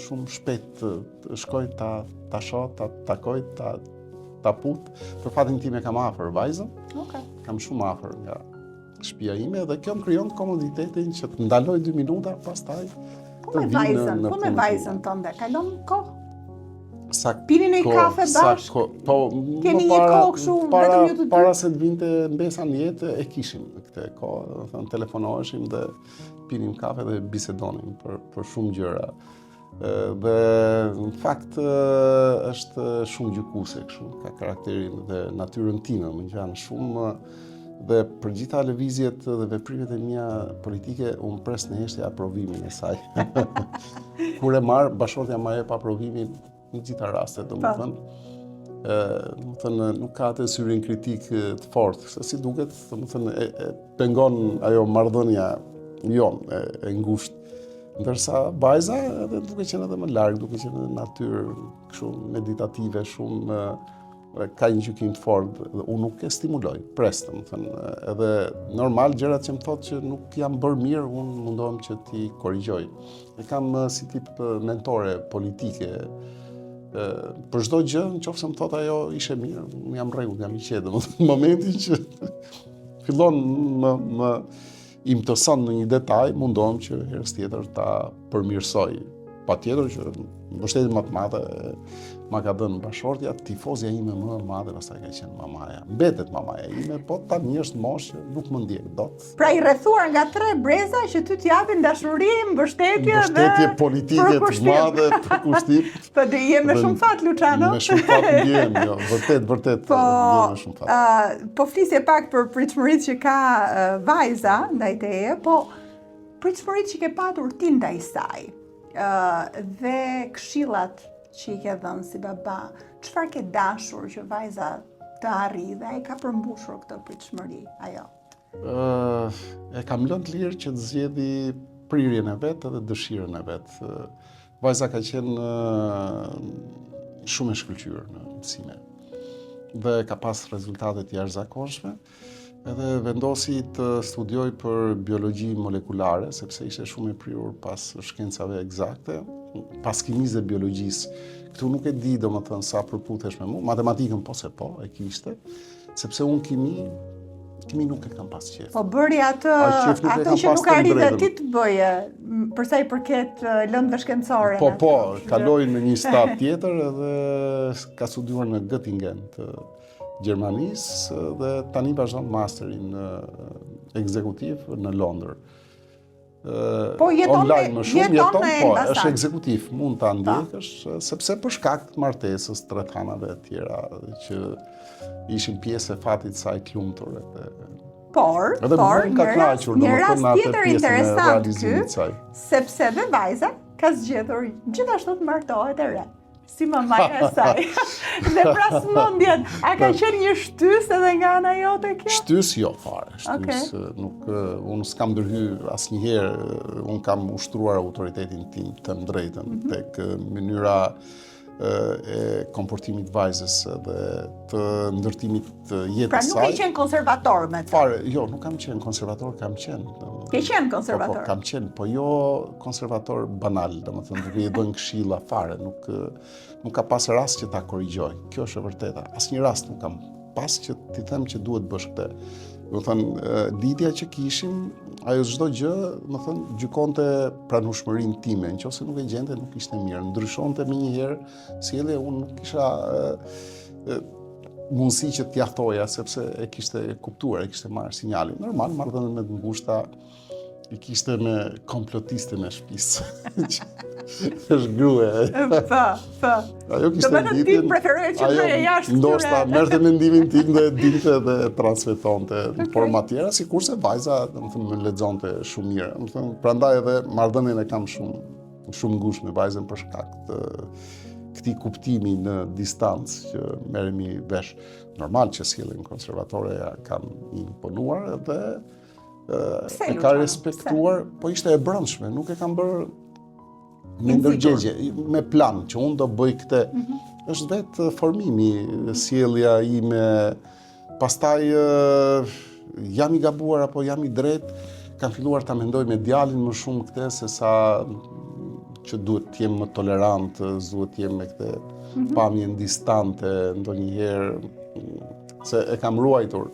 shumë shpejt të shkoj ta shoh, ta takoj, ta put. Për fatin tim e kam afër vajzën. Kam shumë afër nga shtëpia ime dhe kjo më krijon komoditetin që të ndaloj 2 minuta, pastaj Po me vajzën tënde, kalon kohë? Pini një kafe bashkë? Keni një kohë kështu vetëm ju të dy? Para se të vinte mbesa në jetë, e kishim këtë kohë, telefonoheshim dhe pinim kafe dhe bisedonim për shumë gjëra. Dhe në fakt është shumë gjykuse kështu, ka karakterin dhe natyrën time, më ngjan shumë dhe për gjitha lëvizjet dhe veprimet e mia politike unë pres në heshtje aprovimin e saj. Kur e marr, bashortja më jep aprovimin në gjitha rastet, domethënë nuk ka atë syrin kritik të fortë, se si duket, domethënë e pengon ajo marrëdhënia jonë e ngushtë. Ndërsa vajza edhe duke qenë edhe më larg, duke qenë në natyrë kështu meditative, shumë ka një gjykim të fortë dhe unë nuk e stimuloj, pres, domethënë, edhe normal gjërat që më thotë që nuk jam bërë mirë, unë mundohem që t'i korrigjoj. E kam si tip mentore politike. Për çdo gjë, nëse më thotë ajo ishte mirë, unë jam rregull, jam I qetë. Në momentin që fillon më imtoson në një detaj, mundohem që herës tjetër ta përmirësoj. Patjetër që mbështetjen më të madhe ma ka dhënë bashortja, tifozja ime më e madhe pastaj ka qenë mamaja. Mbetet mamaja ime, po tani është moshë që nuk më ndjek dot. Pra I rrethuar nga 3 breza që ty t'japin dashuri, mbështetje politike të madhe, përkushtim. Po dhe je me shumë fat, Luciano. Me shumë fat ndjem, jo, vërtet ndjem me shumë fat. Po flisje pak për pritshmëritë që ka vajza ndaj teje, po pritshmëritë që ke patur ti ndaj saj. Dhe këshillat që I ke dhënë si baba, çfarë ke dashur që vajza të arrijë dhe ai ka përmbushur këtë pritshmëri, ajo? E kam lënë të lirë që të zgjedhë prirjen e vet edhe dëshirën e vet. Vajza ka qenë shumë e shkëlqyer në mësime dhe ka pas rezultate të jashtëzakonshme. Edhe vendosi të studioj për biologji molekulare, sepse ishte shumë e prirur pas shkencave eksakte, pas kimisë dhe biologjisë. Këtu nuk e di domethënë sa përputhesh me mua, matematikën po se po, e kishte, sepse unë kimi nuk e kam pas qef. Po bëri atë që nuk arritë ti të bëje, për sa I përket lëndëve shkencore. Po, kaloi në një stat tjetër edhe ka studiuar në Göttingen të Gjermanisë dhe tani vazhdon masterin ekzekutiv në Londër. online më shumë, jeton, po, Elbasan. është ekzekutiv, mund ta ndjekësh, sepse për shkak të martesës, të rrethanave të tjera që ishin pjesë e fatit saj të lumtur Por, një rast tjetër interesant ky, sepse dhe vajza ka zgjedhur gjithashtu të martohet e re, si mamaja e saj. Dhe pra smundjen, a ka qenë një shtys edhe nga ana jote kjo? Shtys jo fare, shtys nuk, unë s'kam ndërhyr asnjëherë, unë kam ushtruar autoritetin tim të drejtën tek mënyra e komportimit vajzës dhe të ndërtimit të jetës saj. Pra nuk e qenë konservator me të? Fare, jo, nuk kam qenë konservator, kam qenë. Ke qenë konservator? Po, kam qenë, po jo konservator banal, domethënë duke i dhënë këshilla fare, nuk ka pas rast që ta korrigjoj. Kjo është e vërteta. Asnjë rast nuk kam pas që ti them që duhet bësh këtë. Domethënë, lidhja që kishim, ajo çdo gjë, domethënë, gjykonte pranueshmërinë time, nëse nuk e gjente nuk ishte mirë. Ndryshonte menjëherë sjellja, unë nuk kisha mundësi që t'ia thoja sepse e kishte kuptuar, e kishte marrë sinjalin. Normal, marrëdhënien me të ngushta i kishte me komplotistën e shtëpisë. Është grua. Po. Ajo kishte ditën. Ti preferoje që të jashtë. Ndoshta merrte mendimin tim dhe dinte dhe transmetonte në forma tjera, sikurse vajza, domethënë, më lexonte shumë mirë. Domethënë, prandaj edhe marrëdhënien e kam shumë ngushtë me vajzën për shkak të këtij kuptimi në distancë që merremi vesh. Normal që sjelljen konservatore ja kam imponuar dhe e ka respektuar, po ishte e brendshme, nuk e kam bërë me ndërgjegje, me plan, që unë do bëj këtë. Është vetë formimi, sjellja ime, pastaj jam i gabuar apo jam i drejt, kam filluar ta mendoj me djalin më shumë këtë se sa që duhet të jem më tolerant, duhet të jem me këtë pamjen distante ndonjëherë, se e kam ruajtur.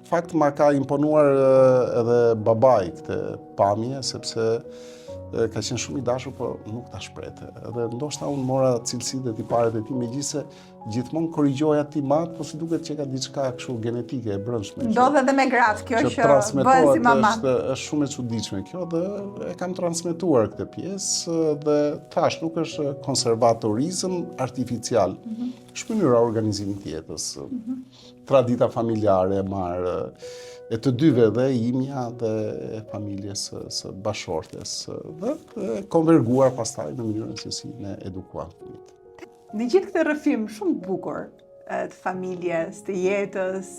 Fakt ma ka imponuar edhe babai këtë pamje, sepse ka qenë shumë i dashur, por nuk ta shprehte. Edhe ndoshta unë mora cilësitë e tiparet e tij, megjithëse gjithmonë korrigjoja ti mat, po si duket që ka diçka kështu genetike e brendshme. Ndodh edhe me gratë kjo që bëhen si mama. Është shumë e çuditshme kjo dhe e kam transmetuar këtë pjesë dhe thash nuk është konservatorizëm artificial. Është mënyra organizimit të jetës. Tradita familjare e marrë e të dyve, dhe imja dhe e familjes së bashortes, dhe konverguar pastaj në mënyrën se si ne edukuam fëmijët. Në gjithë këtë rrëfim shumë të bukur të familjes, të jetës,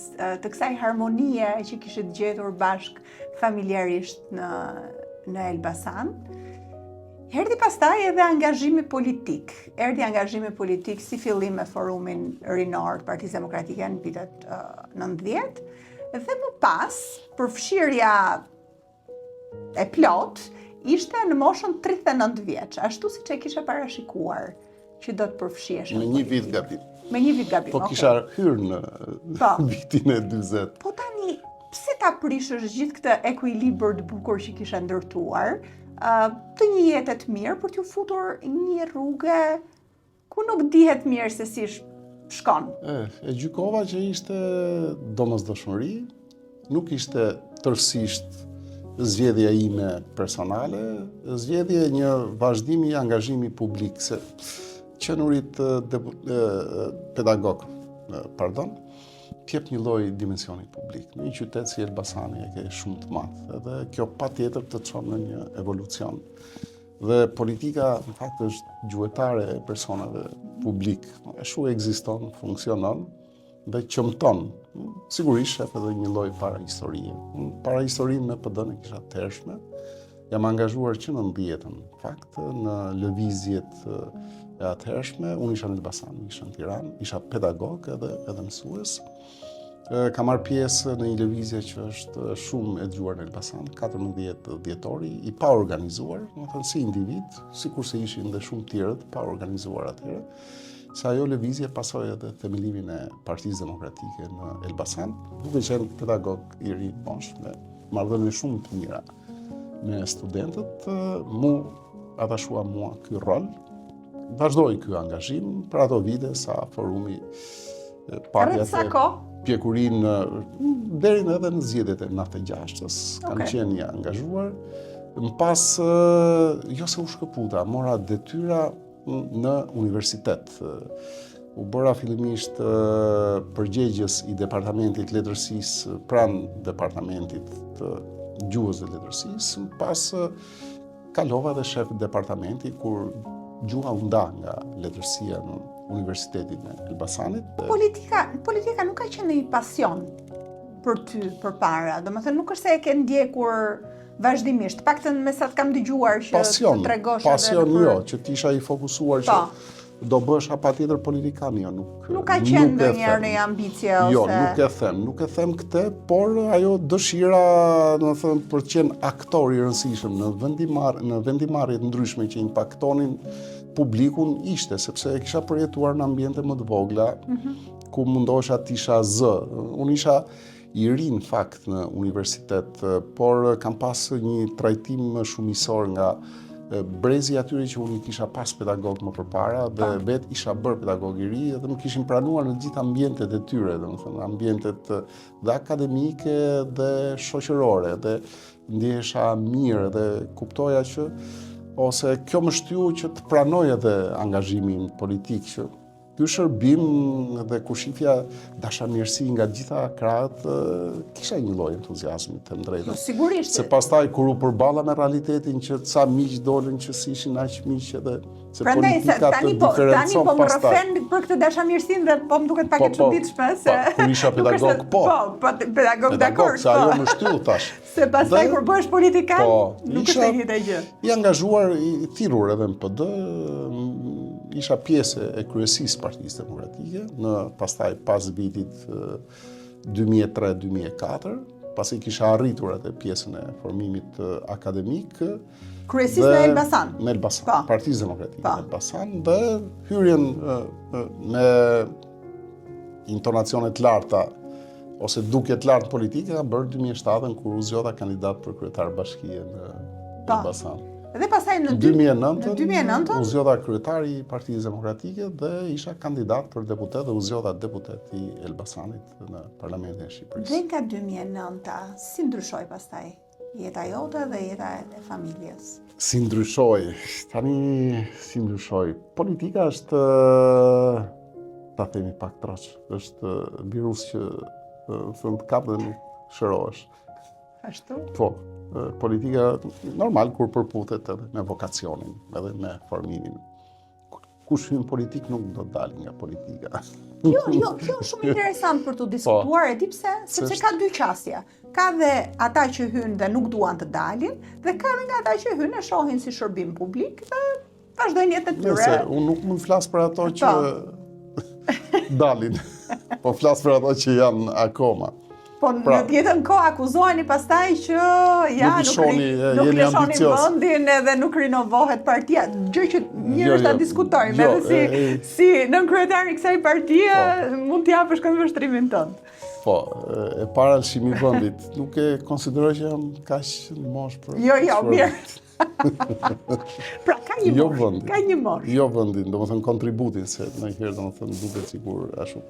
të kësaj harmonie që kishit gjetur bashk familjarisht në Elbasan, erdhi pastaj edhe angazhimi politik. Erdhi angazhimi politik si fillim me forumin rinor të Partisë Demokratike në vitet 90, dhe më pas, përfshirja e plot ishte në moshën 39 vjeç, ashtu siç e kisha parashikuar që do të përfshihesh. Me një vit gabim. Me një vit gabim. Po kisha hyrë në vitin e 40. Po tani, pse ta prishësh gjithë këtë ekuilibër të bukur që kisha ndërtuar, të një jetë të mirë për t'ju futur një rrugë ku nuk dihet mirë se si shkon? E gjykova që ishte domosdoshmëri, nuk ishte tërësisht zgjedhja ime personale, zgjedhje një vazhdimi i angazhimi publik, se qenurit pedagog, t'jep një lloj dimensioni publik. Në një qytet si Elbasani e ke shumë të madh, edhe kjo patjetër të çon në një evolucion. Dhe politika, në fakt, është gjuetare e personave publik. Ashtu ekziston, funksionon dhe qëmton. Sigurisht shef edhe një lloj parahistorie. Parahistorinë me PD-n e kisha të hershme. Jam angazhuar që në 90-ën, në fakt, në lëvizjet e atëhershme. Unë isha në Elbasan, isha në Tiranë, isha pedagog edhe mësues. Ka marrë pjesë në një lëvizje që është shumë e dëgjuar në Elbasan, 14 dhjetori, i pa organizuar, do të thënë si individ, sikurse ishin dhe shumë tjerët pa organizuar atëherë. Se ajo lëvizje pasoi edhe themelimin e Partisë Demokratike në Elbasan, duke qenë pedagog i ri mosh, me marrëdhënie shumë të mira me studentët, mu atashua mua ky rol. Vazhdoi ky angazhim për ato vite sa forumi Rreth sa kohë? Pjekurin deri edhe në zgjedhjet e 96-s. Kam qenë i angazhuar Më pas, jo se u shkëputa, mora detyra në universitet. U bëra fillimisht përgjegjës i departamentit letërsisë pranë departamentit të gjuhës dhe letërsisë. Më pas kalova dhe shef departamenti kur gjuha u nda nga letërsia në Universitetin e Elbasanit. Politika nuk ka qenë një pasion për ty përpara. Domethënë nuk është se e ke ndjekur vazhdimisht, paktën me sa të kam dëgjuar që të tregosh pasion jo, që t'isha i fokusuar që do bësha patjetër politikan, jo, nuk ka qenë ndonjëherë një ambicie ose... Jo, nuk e them këtë, por ajo dëshira, domethënë, për të qenë aktor i rëndësishëm në vendimarrjet ndryshme që impaktonin publikun ishte, sepse e kisha përjetuar në ambiente më të vogla, ku mundohesha t'isha zë. Unë isha i ri në fakt në universitet, por kam pasur një trajtim shumisor nga brezi atyre që unë i kisha pas pedagog më përpara dhe vetë isha bërë pedagog i ri dhe më kishin pranuar në gjithë ambientet e tyre, domethënë ambientet dhe akademike dhe shoqërore, dhe ndjehesha mirë dhe kuptoja që ose kjo më shtyu që të pranoj edhe angazhimin politik që ky shërbim dhe kur shifja dashamirësi nga gjitha krahët, kisha një lloj entuziazmi të drejtën. Sigurisht. Se pastaj kur u përballa me realitetin që ca miq dolën që si ishin aq miq edhe se politika të diferencon tani po më rrëfen për këtë dashamirësinë dhe po më duket pak e çuditshme se kur isha pedagog pedagog dakord. Se ajo më shtyu thash. Se pastaj kur bëhesh politikan, nuk është e njëjta gjë. I angazhuar, i thirrur edhe në PD, isha pjesë e kryesisë Partisë Demokratike, pastaj pas vitit 2003-2004, pasi kisha arritur atë pjesën e formimit akademik. Kryesisë në Elbasan? Në Elbasan, Partisë Demokratike në Elbasan, dhe hyrjen me intonacionet larta, ose duke të lartë politike, ka bërë 2007 kur u zgjodha kandidat për kryetar bashkie në Elbasan. Dhe pastaj në 2009 u zgjodha kryetari i Partisë Demokratike dhe isha kandidat për deputet dhe u zgjodha deputet i Elbasanit në Parlamentin e Shqipërisë. Dhe nga 2009, si ndryshoi pastaj jeta jote dhe jeta e familjes? Si ndryshoi? Tani si ndryshoi? Politika është, ta themi pak troç, është virus që të kap dhe nuk shërohesh. Ashtu? Po. Politika normal kur përputet edhe me vokacionin, edhe me formimin. Kush hyn politik nuk do të dalë nga politika. Jo, kjo është shumë interesant për të diskutuar, e di pse? Sepse ka dy qasje. Ka dhe ata që hyn dhe nuk duan të dalin, dhe ka dhe nga ata që hyn e shohin si shërbim publik dhe vazhdojnë jetën e tyre. Unë nuk mund flas për ato që dalin, po flas për ato që janë akoma. Po në tjetën kohë akuzoheni pastaj që nuk lëshoni vendin edhe nuk rinovohet partia. Gjë që mirë është ta diskutojmë, edhe si nën kryetari i kësaj partie mund të japësh këndvështrimin tënd. Po, e para lëshimi i vendit, nuk e konsideroj që jam kaq në moshë për. Jo, mirë. Pra ka një moshë. Jo vendin, domethënë kontributin, se ndonjëherë domethënë duket sikur ashtu.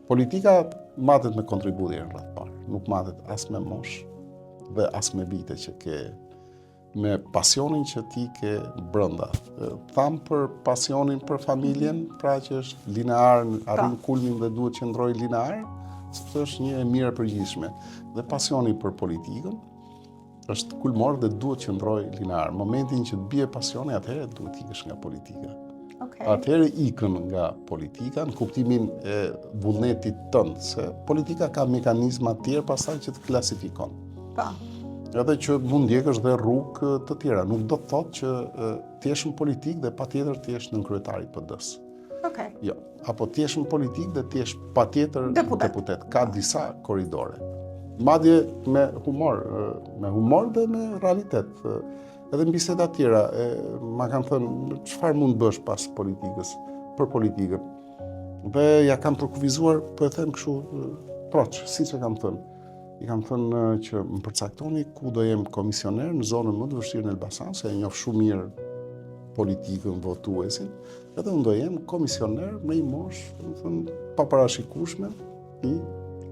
Politika matet me kontributin në radhë parë, nuk matet as me moshë dhe as me vite që ke, me pasionin që ti ke brenda. Tham për pasionin për familjen, pra që është linear, arrin kulmin dhe duhet që ndroj linear, sepse është një e mirë përgjithshme. Dhe pasioni për politikën është kulmor dhe duhet që ndroj linear. Momentin që të bie pasioni, atëherë duhet ikësh nga politika. Atëherë ikën nga politika në kuptimin e vullnetit tënd, se politika ka mekanizma të tjerë pastaj që të klasifikon. Edhe që mund ndjekësh dhe rrugë të tjera. Nuk do të thotë që të jesh në politik dhe patjetër të jesh nën kryetari i PD-s. Jo, apo të jesh në politik dhe të jesh patjetër deputet. Ka disa korridore. Madje me humor dhe me realitet. Edhe në biseda tjera, ma kanë thënë, çfarë mund bësh pas politikës, për politikën. Dhe ja kam përkufizuar, po e them kështu, troç, siç e kam thënë. I kam thënë që më përcaktoni ku do jem komisioner në zonën më të vështirë në Elbasan, se e njoh shumë mirë politikën, votuesin, edhe unë do jem komisioner me një moshë, më thënë, paparashikueshme i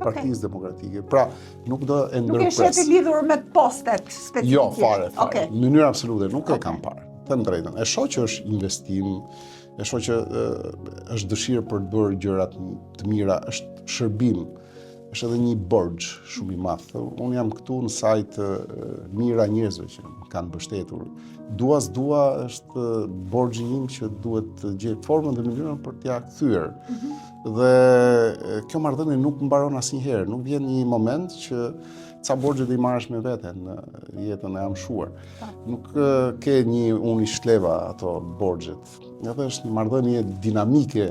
Partisë Demokratike. Pra, nuk do e Nuk e ndërpres. sheti lidhur me postet specifikisht. Jo, fare. Okej. Në mënyrë absolute, nuk e kam parë. Them drejtën. E shoh që është investim, e shoh që është dëshirë për të bërë gjëra të mira, është shërbim, është edhe një borxh shumë i madh. Unë jam këtu në sajt mira njerëzve që më kanë mbështetur. Dua s'dua është borxhi im që duhet të gjej formën dhe mënyrën për t'ia kthyer. Dhe kjo marrëdhënie nuk mbaron asnjëherë, nuk vjen një moment që ca borxhe do i marrësh me vete në jetën e amshuar. Nuk ke një unë i shleva ato borxhet. Edhe është një marrëdhënie dinamike,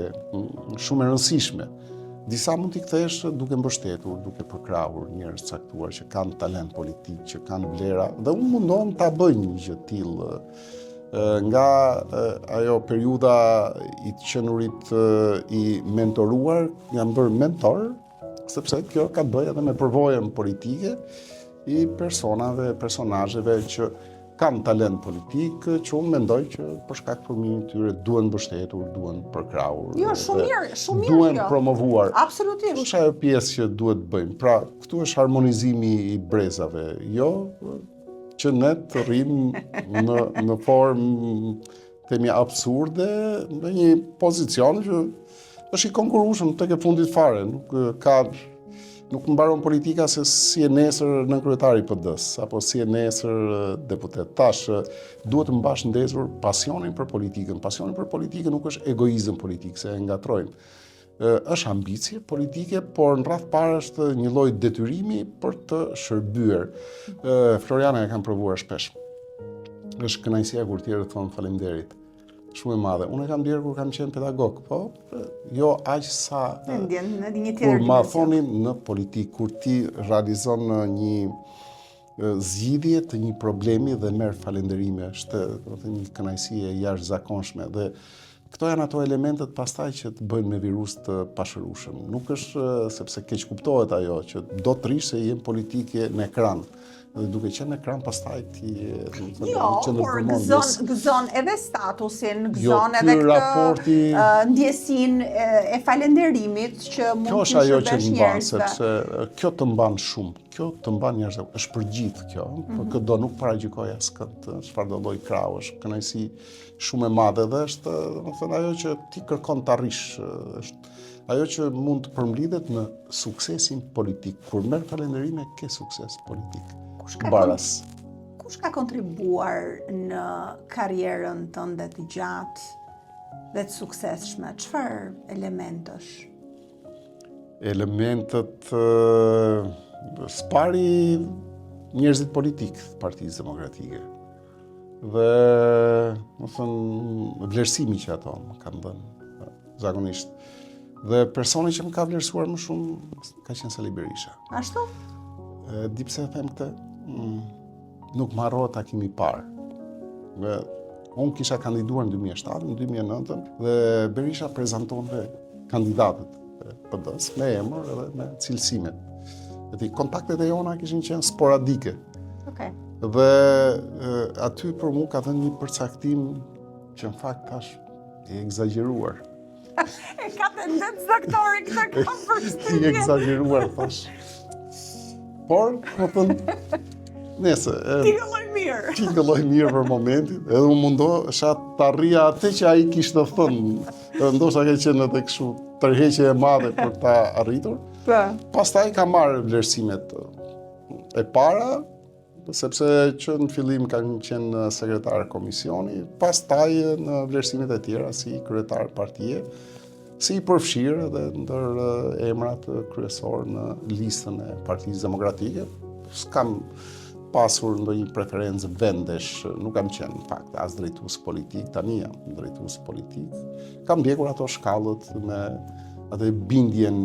shumë e rëndësishme. Disa mund t'i kthesh duke mbështetur, duke përkrahur njerëz caktuar që kanë talent politik, që kanë vlera, dhe unë mundohem ta bëj një gjë të tillë. Nga ajo periudha i të qenurit i mentoruar, jam bërë mentor, sepse kjo ka të bëjë edhe me përvojën politike i personazheve që kanë talent politik, që unë mendoj që për shkak të fëmijëve tyre duhen mbështetur, duhen përkrahur. Jo, shumë mirë duhen kjo. promovuar. Absolutisht. Kjo është ajo pjesë që duhet bëjmë. Pra, këtu është harmonizimi i brezave. Jo që ne të rrim në formë themi absurde, në një pozicion që është i konkurrueshëm tek e fundit fare, nuk mbaron politika se si e nesër nënkryetari i PD-s, apo si e nesër deputet. Tash, duhet të mbash ndezur pasionin për politikën. Pasioni për politikën nuk është egoizëm politik, se e ngatrojnë. Është ambicie politike, por në radh parë është një lloj detyrimi për të shërbyer. Floriana e kam provuar shpesh. Është kënaqësia kur tjerët thonë faleminderit. Shumë e madhe. Unë e kam bjerë kur kam qenë pedagog, po jo aq sa kur ma thonin në politikë, kur ti realizon një zgjidhje të një problemi dhe merr falënderime, është një kënaqësi e jashtëzakonshme dhe këto janë ato elementet pastaj që të bëjnë me virus të pashërueshëm. Nuk është sepse keq kuptohet ajo që do të rish se jem politike në ekran. Dhe duke qenë në ekran pastaj ti por gëzon edhe statusin, gëzon edhe këtë ndjesinë e falënderimit që mund të shërbesh njerëzve. Kjo është ajo që më mban, sepse kjo të mban shumë, kjo të mban njerëzve, është për gjithë kjo, por këdo nuk paragjykoj askënd, çfarë do lloj krahu, është kënaqësi shumë e madhe dhe është, domethënë ajo që ti kërkon të arrish, është ajo që mund të përmlidhet në suksesin politik. Kur merr falënderime ke sukses politik. Kush ka kontribuar në karrierën tënde të gjatë dhe të suksesshme? Çfarë elementësh? Elementet spari njerëzit politik të Partisë Demokratike. Dhe, më thënë, vlerësimi që ato më kanë dhënë, zakonisht. Dhe personi që më ka vlerësuar më shumë ka qenë Sali Berisha. Ashtu? Di pse them këtë? Nuk më harrohet takimi i parë. Unë kisha kandiduar në 2007, në 2009, dhe Berisha prezantonte kandidatët e PD-s me emër edhe me cilësimet. Kontaktet e jona kishin qenë sporadike. Dhe aty për mu ka dhënë një përcaktim që në fakt tash e egzageruar. E ka tendencë doktori këtë kam përshtypjen. I egzageruar thash. Por, më thënë, nese. Ti gëlloj mirë. Ti gëlloj mirë për momentin, edhe unë mundohesha të arrija atë që ai kishte thënë. Edhe ndoshta ka qenë edhe kështu tërheqje e madhe për ta arritur. Pastaj ka marrë vlerësimet e para, sepse që në fillim kanë qenë sekretar komisioni, pastaj në vlerësimet e tjera si kryetar partie, si i përfshirë dhe ndër emrat kryesor në listën e Partisë Demokratike. S'kam pasur ndonjë preferencë vendesh, nuk kam qenë në fakt as drejtues politik, tani jam drejtues politik. Kam ndjekur ato shkallët me atë bindjen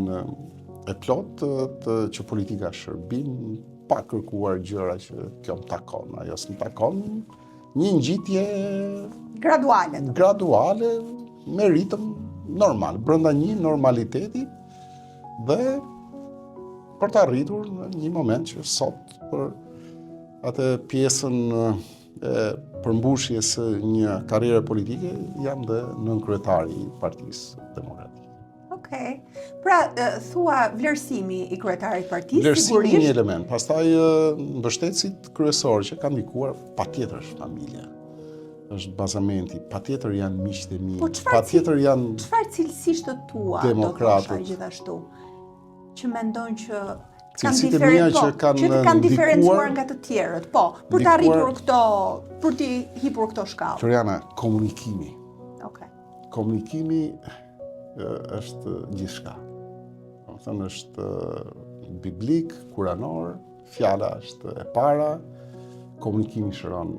e plot që politika shërbim, pa kërkuar gjëra që kjo më takon, ajo s'më takon, një ngjitje graduale me ritëm normal, brenda një normaliteti dhe për të arritur në një moment që sot për atë pjesën e përmbushjes një karriere politike jam dhe nënkryetari i Partisë Demokratike. Okej. Pra, thua vlerësimi i kryetarit partisë, Vlerësimi një sigurisht. element, pastaj mbështetësit kryesorë që kanë ndikuar, patjetër është familja. Është bazamenti, patjetër janë miqtë e mi, Po patjetër janë çfarë cilësisht të tua demokratët. do thosha gjithashtu? Që mendojnë që Cilësitë e mia që kanë që kanë diferencuar ndikuar- nga të tjerët, po, për të arritur këto, për të hipur këto shkallë. Floriana, komunikimi. Okej. Komunikimi është gjithçka. Do të thënë është biblik, kuranor, fjala është e para, komunikimi shëron,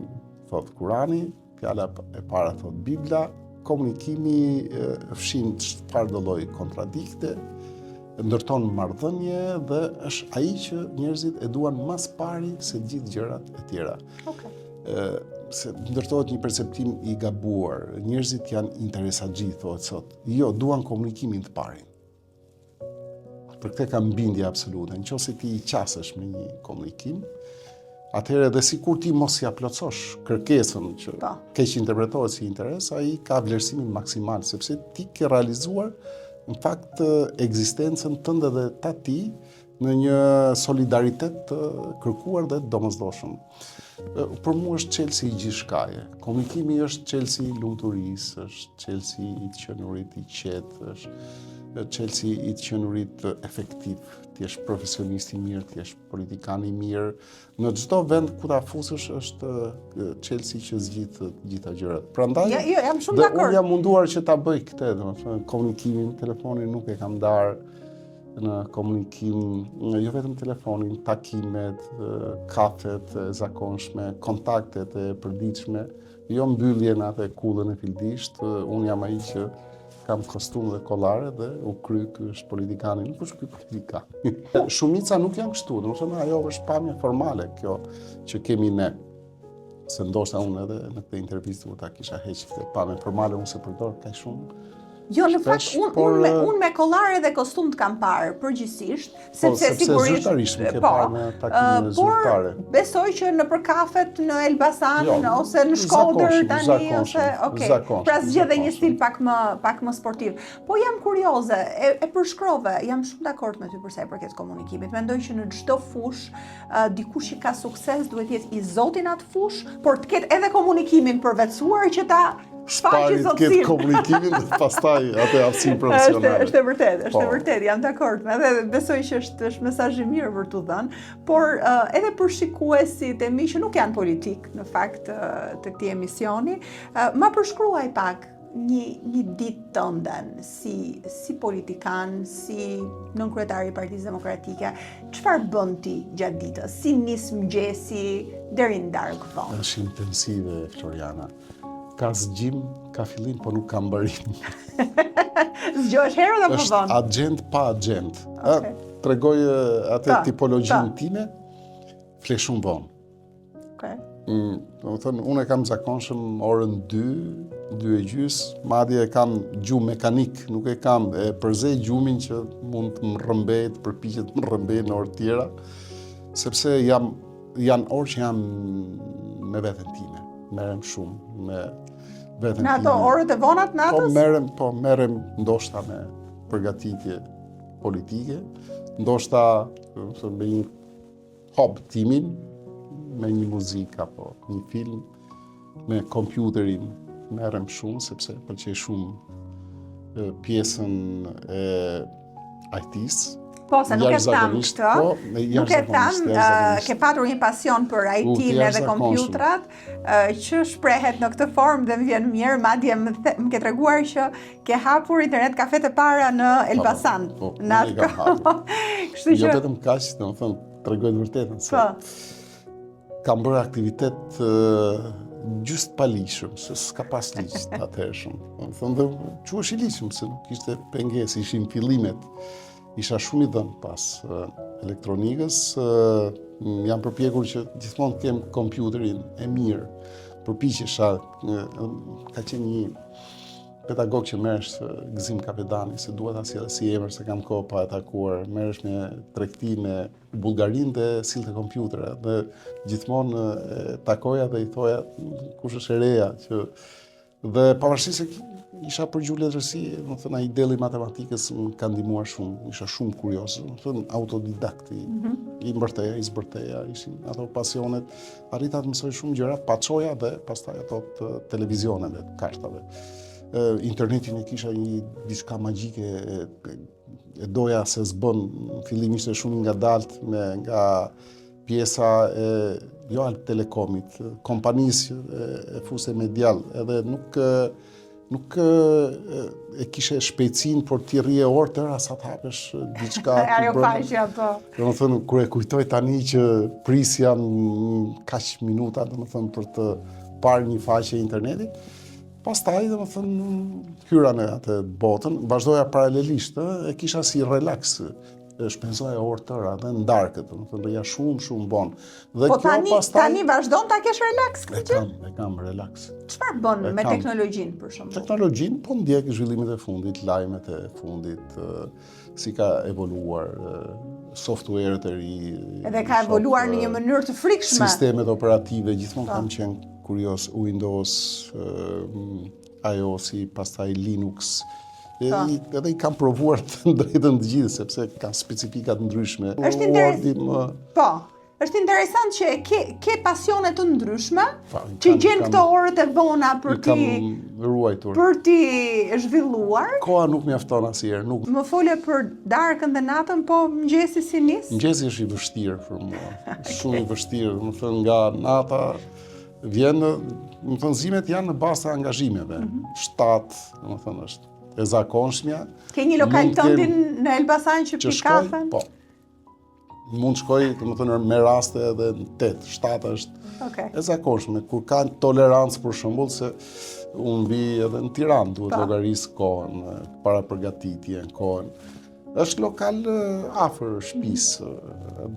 thot Kurani, fjala e para thot Bibla, komunikimi fshin çfarë do lloj kontradikte, ndërton marrëdhënie dhe është ai që njerëzit e duan mas pari se gjithë gjërat e tjera. Okej. Se ndërtohet një perceptim i gabuar. Njerëzit janë interesagji, thohet sot. Jo, duan komunikimin të parin. Për këtë kam bindje absolute. Nëse ti i qasesh me një komunikim, atëherë edhe sikur ti mos ja plotësosh kërkesën që Po. keq interpretohet si interes, ai ka vlerësimin maksimal, sepse ti ke realizuar në fakt ekzistencën tënde dhe ta ti në një solidaritet të kërkuar dhe domosdoshëm. Për mua është çelësi i gjithçkaje. Komunikimi është çelësi i lumturisë, është çelësi i të qenurit i qetë, është çelësi i të qenurit efektiv. Ti je profesionist i mirë, ti je politikan i mirë. Në çdo vend ku ta fusësh është çelësi që zgjidh të gjitha gjërat. Prandaj Jo, jam shumë dhe dakord. unë jam munduar që ta bëj këtë, domethënë komunikimin, telefonin nuk e kam darë në komunikim, jo vetëm telefonin, takimet, kafet e zakonshme, kontaktet e përditshme, jo mbylljen atë e kullën e fildisht, unë jam ai që kam kostum dhe kollare dhe u kry ky është politikani, nuk është ky politikan. Shumica nuk janë kështu, domethënë ajo është pamje formale kjo që kemi ne. Se ndoshta unë edhe në këtë intervistë ta kisha heqë këtë pamje formale, unë se përdor kaq shumë. Jo, në fakt, Shpesh, por, unë me kollare dhe kostum të kam parë, përgjithsisht, sepse sigurisht... zyrtarisht nuk e parë në takime zyrtare. Por besoj që në për kafet në Elbasan, Jo, ose në Shkodër tani, zakonshëm, ose... Okej, zakonshëm, pra zgjedhe një zakonshëm. stil pak më sportiv. Po jam kurioze, e përshkrove, jam shumë dakord me ty për sa i përket komunikimit. Mendoj që në çdo fush, dikush që ka sukses duhet jetë i zotin atë fush, por të ketë edhe komunikimin përvetësuar që ta Shparit këtë komunikimin dhe pastaj atë aftësinë profesionale. Është e vërtetë, është e Po. vërtetë, jam dakord me dhe besoj që është mesazh i mirë për t'u dhënë, por edhe për shikuesit e mi që nuk janë politik në fakt të këtij emisioni, ma përshkruaj pak një ditë tënden si politikan, si nënkryetari i Partisë Demokratike, çfarë bën ti gjatë ditës? Si nis mëngjesi deri në darkë vonë? Është intensive, Floriana. Ka zgjim, ka fillim, po nuk ka mbarim. Zgjohesh herë dhe më Është vonë? agent pa agent. Okej. Tregoj atë Ta, tipologjinë ta. time, fle shumë vonë. Okej. Do të thënë, unë e kam zakonshëm orën 2:30, madje e kam gjumë mekanik, nuk e kam e përzej gjumin që mund të më rrëmbej, të përpiqet të më rrëmbej në orë tjera, sepse janë orë që jam me veten time. Merrem shumë me veten time. Në ato orët e vonat natës? Merrem ndoshta me përgatitje politike, ndoshta me një hob timin, me një muzikë apo një film, me kompjuterin merrem shumë sepse pëlqej shumë pjesën e IT-s. Po, se nuk e tham Jashtëzakonisht, këtë, po, nuk e jashtëzakonisht, tham, jashtëzakonisht. ke patur një pasion për IT-n edhe jashtëzakonshëm. kompjutrat, që shprehet në këtë formë dhe më vjen mirë, madje më ke treguar që ke hapur internet kafet e para në Elbasan. Po, në unë i kam atë kohë. Kështu Jo që, vetëm kaq, domethënë tregoj të vërtetën se po, kam bërë aktivitet gjysmë palishëm, se s'ka pas liq atëhershëm. Domethënë dhe quhesh i ligjshëm se nuk ishte pengesë, ishin fillimet. Isha shumë i dhënë pas elektronikës, jam përpjekur që gjithmonë të kem kompjuterin e mirë. Përpiqesha, ka qenë një pedagog që merresh Gëzim Kapedani, se dua ta sjell si emër se kam kohë pa e takuar, merresh me tregti me Bullgarinë dhe sillte kompjutere. Dhe gjithmonë e takoja dhe i thoja kush është e reja që Dhe pavarësisht se isha për gjuhë letërsi, do të thënë ai delli matematikës më ka ndihmuar shumë, isha shumë kurioz, do të thënë autodidakt, i mbërteja, i zbërteja, ishin ato pasionet, arrita të mësoj shumë gjëra, paçoja dhe pastaj ato të televizioneve, të kartave. Internetin e kisha një diçka magjike, e doja se s'bën, në fillim ishte shumë ngadalt nga pjesa e jo Alp Telekomit, kompanisë e fuse medial, edhe nuk e kishe shpejtësinë për t'i rrije orë tëra sa të hapesh diçka. Ajo faqja, po. Do të thënë, kur e kujtoj tani që prisja kaq minuta, do të thënë, për të parë një faqe internetit, pastaj, do të thënë, hyra në atë botën, vazhdoja paralelisht, e kisha si relax, shpenzoja orë tëra dhe në darkët, do të thënë, doja shumë bon. Dhe Po kjo tani vazhdon ta kesh relax këtë gjë? E kam relax. Çfarë bën me teknologjinë për shembull? Teknologjinë, po ndjek zhvillimet e fundit, lajmet e fundit, si ka evoluar software-et e ri. Edhe ka evoluar në një mënyrë të frikshme. Sistemet operative, gjithmonë kam qenë kurios, Windows, iOS, pastaj Linux. Edhe i kam provuar të drejtën të gjithë, sepse ka specifikat ndryshme. Është interesant që ke pasione të ndryshme, që gjen këto orët e vona për ti zhvilluar. Koha nuk mjafton asnjëherë. Më fole për darkën dhe natën, po mëngjesi si nis? Mëngjesi është i vështirë për mua. Shumë i vështirë, më thënë nga nata vjen, më thënë zimet janë në bazë të angazhimeve. 7, më thënë është e zakonshmja. Ke një lokal tëndin në Elbasan që pi kafen? Po. Mund shkoj, të më thënë, me raste edhe në 8, 7 është e zakonshme. Kur ka tolerancë për shembull se unë vi edhe në Tiranë, duhet llogarisë kohën, para përgatitjen, kohën. Është lokal afër shtëpisë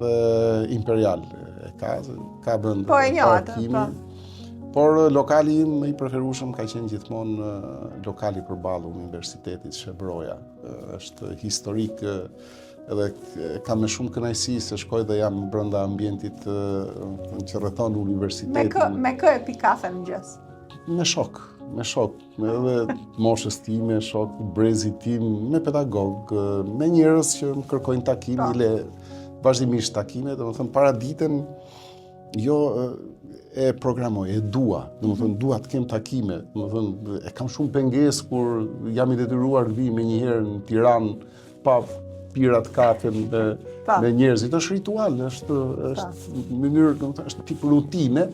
dhe Imperial e ka vend parkimi. Por lokali im i preferueshëm ka qenë gjithmonë lokali përballë Universitetit Shebroja. Është historik edhe kam me shumë kënaqësi se shkoj dhe jam brenda ambientit që rrethon universitetin. Me kë e pi kafe mëngjes? Me shok, edhe moshës time, shok, brezit tim, me pedagog, me njerëz që më kërkojnë takime, vazhdimisht takime, domethënë para ditën jo e programoj, e dua, domethënë dua të kem takime, domethënë e kam shumë pengesë kur jam i detyruar të vi me njëherë në Tiranë pa pirat kafe me njerëzit. Është ritual, është mënyrë, domethënë është tip rutine,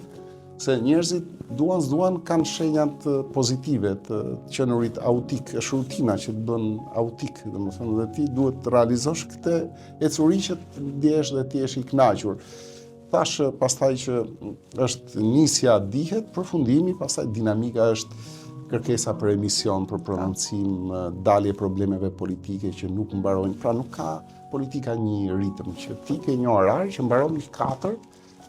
se njerëzit duan kanë shenjat pozitive të qenurit autik, është rutina që të bën autik, domethënë dhe ti duhet të realizosh këtë ecuri që të ndjesh dhe ti jesh i kënaqur. Thash pastaj që është nisja dihet, përfundimi, pastaj dinamika është kërkesa për emision, për prononcim, dalje problemeve politike që nuk mbarojnë. Pra nuk ka politika një ritëm, që ti ke një orar që mbaron në 4,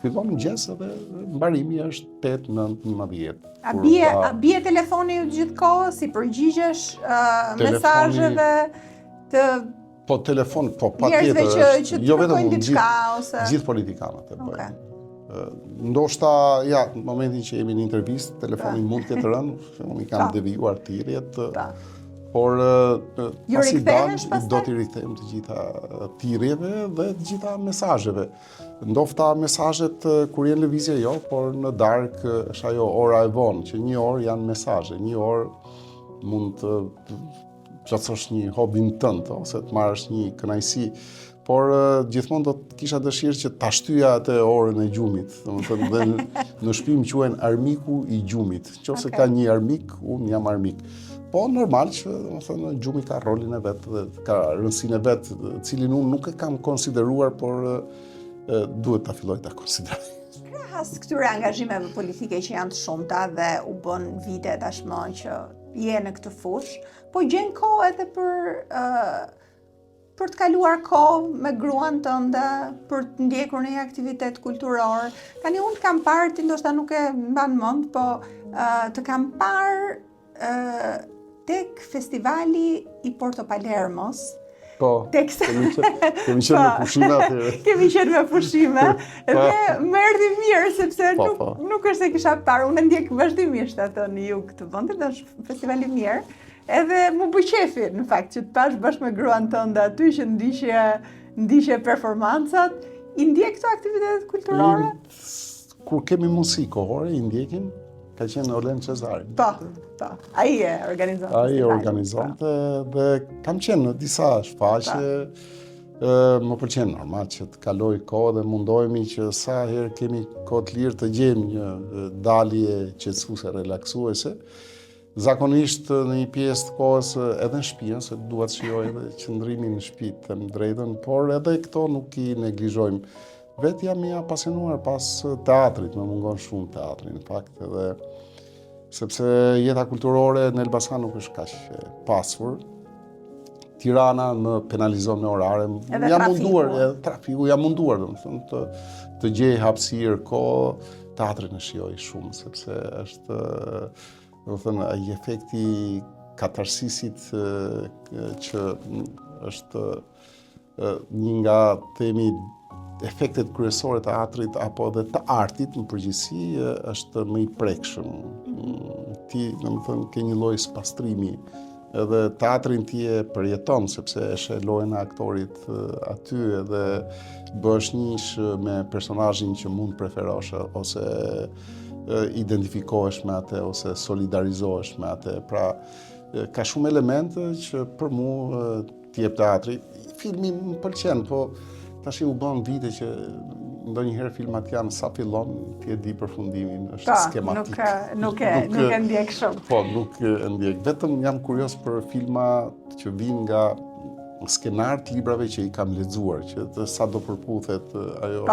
fillon mëngjes dhe mbarimi është 8, 9, 11. A bie telefoni ju gjithë kohës, si përgjigjesh mesazheve të Po telefon, po patjetër, jo vetëm gjithë politikanët e bëjnë. Ndoshta, në momentin që jemi në intervistë, telefoni mund të ketë rënë, unë i kam devijuar thirrjet, por pasi dalë, do t'i rikthem të gjitha thirrjeve dhe të gjitha mesazheve. Ndofta mesazhet kur jenë lëvizje jo, por në darkë është ajo ora e vonë, që 1 orë janë mesazhe, 1 orë mund të plotësosh një hobin tënd ose të marrësh një kënaqësi, por gjithmonë do të kisha dëshirë që ta shtyja atë orën e gjumit, domethënë dhe në shtëpi më quhen armiku i gjumit. Nëse ka një armik, unë jam armik. Po normal që domethënë gjumi ka rolin e vet dhe ka rëndësinë e vet, cilin unë nuk e kam konsideruar, por duhet ta filloj ta konsideroj. Krahas këtyre angazhimeve politike që janë të shumta dhe u bën vite tashmë që je në këtë fushë, po gjen kohë edhe për të kaluar kohë me gruan tënde, për të ndjekur një aktivitet kulturor. Tani unë kam parë, ti ndoshta nuk e mban mend, po të kam parë tek festivali i Porto Palermos, Po, tekste. kemi qenë me pushime atyre. Kemi qenë me pushime dhe më erdhi mirë sepse nuk është se kisha parë, unë ndjek vazhdimisht ato në jug të vendit, është festivali mirë. Edhe më bëj qefi në fakt që të pash bashkë me gruan tënde aty që ndiqje performancat. I ndjek këto aktivitetet kulturore? Kur kemi mundësi kohore, i ndjekim. Ka qenë Olen Cezari. Po. Ai e organizonte. Ai e organizonte dhe kam qenë në disa shfaqje. Më pëlqen normal që të kaloj kohë dhe mundohemi që sa herë kemi kohë të lirë të gjejmë një dalje qetësuese, relaksuese. Zakonisht në një pjesë të kohës edhe në shtëpi, se dua të shijoj edhe qëndrimin në shtëpi, të më drejtën, por edhe këto nuk i neglizhojmë. Vetë jam i apasionuar pas teatrit, më mungon shumë teatri në fakt, edhe sepse jeta kulturore në Elbasan nuk është kaq e pasur. Tirana më penalizon në orare. Trafiku jam munduar, domethënë të gjej hapësirë, kohë, teatrin e shijoj shumë sepse është domethënë ai efekti katarsisit që është një nga themi efektet kryesore të teatrit apo dhe të artit në përgjithësi është më i prekshëm. Ti, domethënë, ke një lloj spastrimi, edhe teatrin ti e përjeton sepse e sheh lojën e aktorit aty edhe bëhesh njësh me personazhin që mund preferosh ose identifikohesh me atë ose solidarizohesh me atë. Pra, ka shumë elemente që për mua t'i jep teatri. Filmi më pëlqen, po tash u bën vite që ndonjëherë filmat janë sa fillon ti e di përfundimin, është skematik. Nuk e ndjek shumë. Po, nuk e ndjek. Vetëm jam kurios për filma që vijnë nga skenart librave që i kam lexuar, që sa do përputhet ajo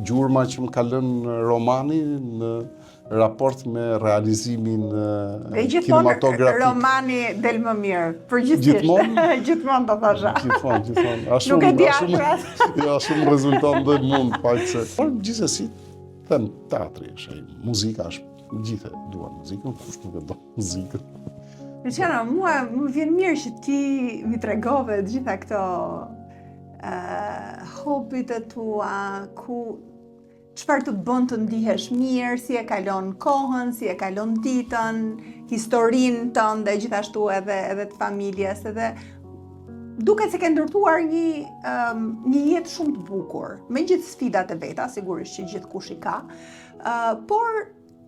gjurma që më ka lënë romani në raport me realizimin kinematografik. Romani del më mirë, përgjithsisht. Gjithmonë do thasha. Gjithmonë. Nuk e di ashtu. Jo, shumë rezulton dhe mund faqse. Por gjithsesi, them teatri është, muzika është, gjithë duan muzikën, kush nuk e do muzikën. Luciano, mua më vjen mirë që ti mi tregove të gjitha këto hobit e tua, çfarë të bën të ndihesh mirë, si e kalon kohën, si e kalon ditën, historinë tënde, gjithashtu edhe të familjes, edhe duket se ke ndërtuar një jetë shumë të bukur, me gjithë sfidat e veta, sigurisht që gjithkush i ka, por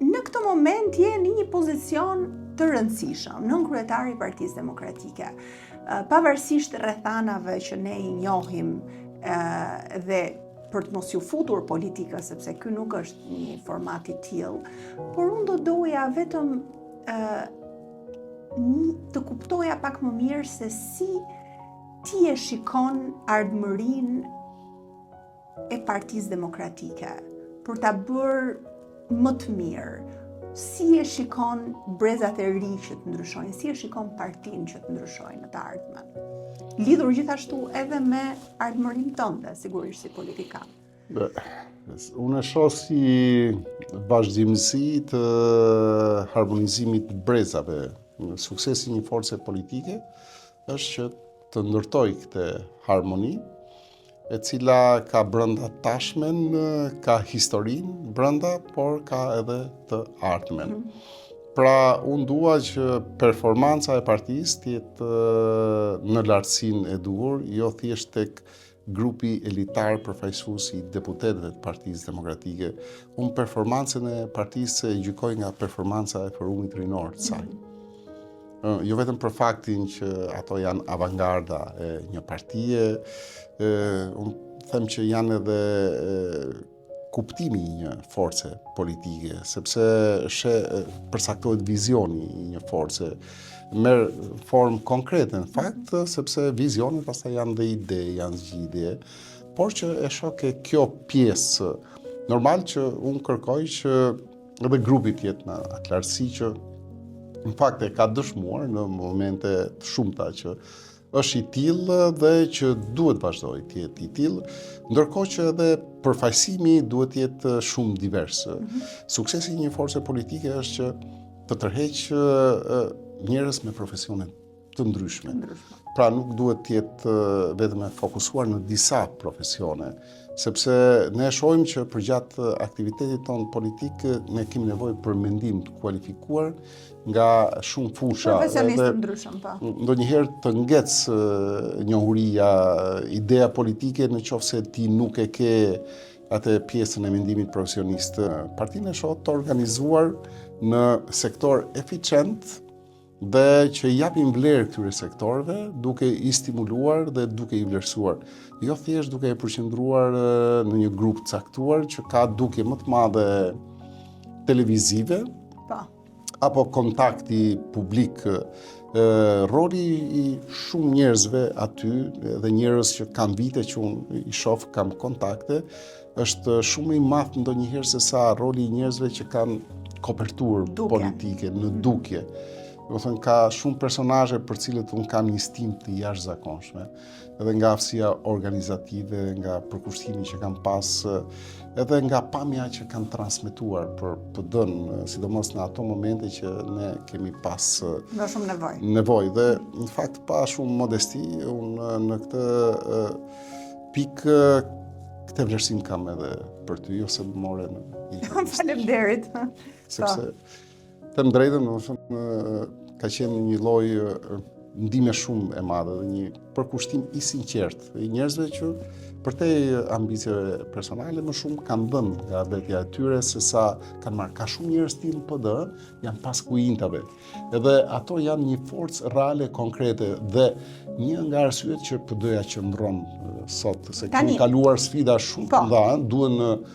në këtë moment je në një pozicion të rëndësishëm, nën kryetari i Partisë Demokratike. Pavarësisht rrethanave që ne i njohim dhe për të mos ju futur politikës, sepse ky nuk është një format i tillë, por unë do doja vetëm të kuptoja pak më mirë se si ti e shikon ardhmërinë e Partisë Demokratike për ta bërë më të mirë. Si e shikon brezat e ri që të ndryshojnë, si e shikon partinë që të ndryshojnë në të ardhmen. Lidhur gjithashtu edhe me ardhmërinë tënde, sigurisht si politikan. Unë e shoh si vazhdimësi të harmonizimit të brezave. Suksesi një force politike është që të ndërtoj këtë harmoni, e cila ka brenda tashmen, ka historinë brenda, por ka edhe të ardhmen. Pra, unë dua që performanca e partisë të jetë në lartësinë e duhur, jo thjesht tek grupi elitar përfaqësues i deputetëve të Partisë Demokratike. Unë performancën e partisë e gjykoj nga performanca e forumit rinor të saj. Jo vetëm për faktin që ato janë avangarda e një partie, unë them që janë edhe kuptimi i një force politike, sepse përcaktohet vizioni i një force, merr formë konkrete në fakt, sepse vizionet pastaj janë dhe ide, janë zgjidhje, por që e shoh ke kjo pjesë. Normal që unë kërkoj që edhe grupi të jetë në atë lartësi që në fakt e ka dëshmuar në momente të shumta që është i tillë dhe që duhet vazhdoj të jetë i tillë, ndërkohë që edhe përfaqësimi duhet të jetë shumë divers. Suksesi i një force politike është që të tërheq njerëz me profesione të ndryshme. Pra nuk duhet të jetë vetëm e fokusuar në disa profesione, sepse ne shohim që përgjatë aktivitetit tonë politik ne kemi nevojë për mendim të kualifikuar nga shumë fusha. Profesionistë të ndryshëm, po. Ndonjëherë të ngec njohuria, ideja politike në qoftë se ti nuk e ke atë pjesën e mendimit profesionist. Partinë e shoh të organizuar në sektor eficient dhe që japin vlerë këtyre sektorëve, duke i stimuluar dhe duke i vlerësuar. Jo thjesht duke e përqendruar në një grup caktuar që ka dukje më të madhe televizive, apo kontakti publik. Roli i shumë njerëzve aty, dhe njerëz që kam vite që unë i shoh, kam kontakte, është shumë i madh ndonjëherë se sa roli i njerëzve që kanë koperturë politike, në dukje. Do thënë, ka shumë personazhe për cilët unë kam një stimë të jashtëzakonshme, edhe nga aftësia organizative, nga përkushtimi që kam pas, edhe nga pamja që kanë transmetuar për të dënë, sidomos në ato momente që ne kemi pas më shumë nevojë. Dhe në fakt pa shumë modesti, unë në këtë pikë këtë vlerësim kam edhe për ty, ose më more në Faleminderit. Sepse të më drejtën, ka qenë një lloj ndihme shumë e madhe dhe një përkushtim i sinqert i njerëzve që përtej ambicieve personale më shumë kanë dhënë nga vetja e tyre se sa kanë marrë. Ka shumë njerëz tillë në PD, janë pas kujintave. Edhe ato janë një forcë reale, konkrete, dhe një nga arsyet që PD-ja qëndron sot, se kemi kaluar sfida shumë të mëdha, duhen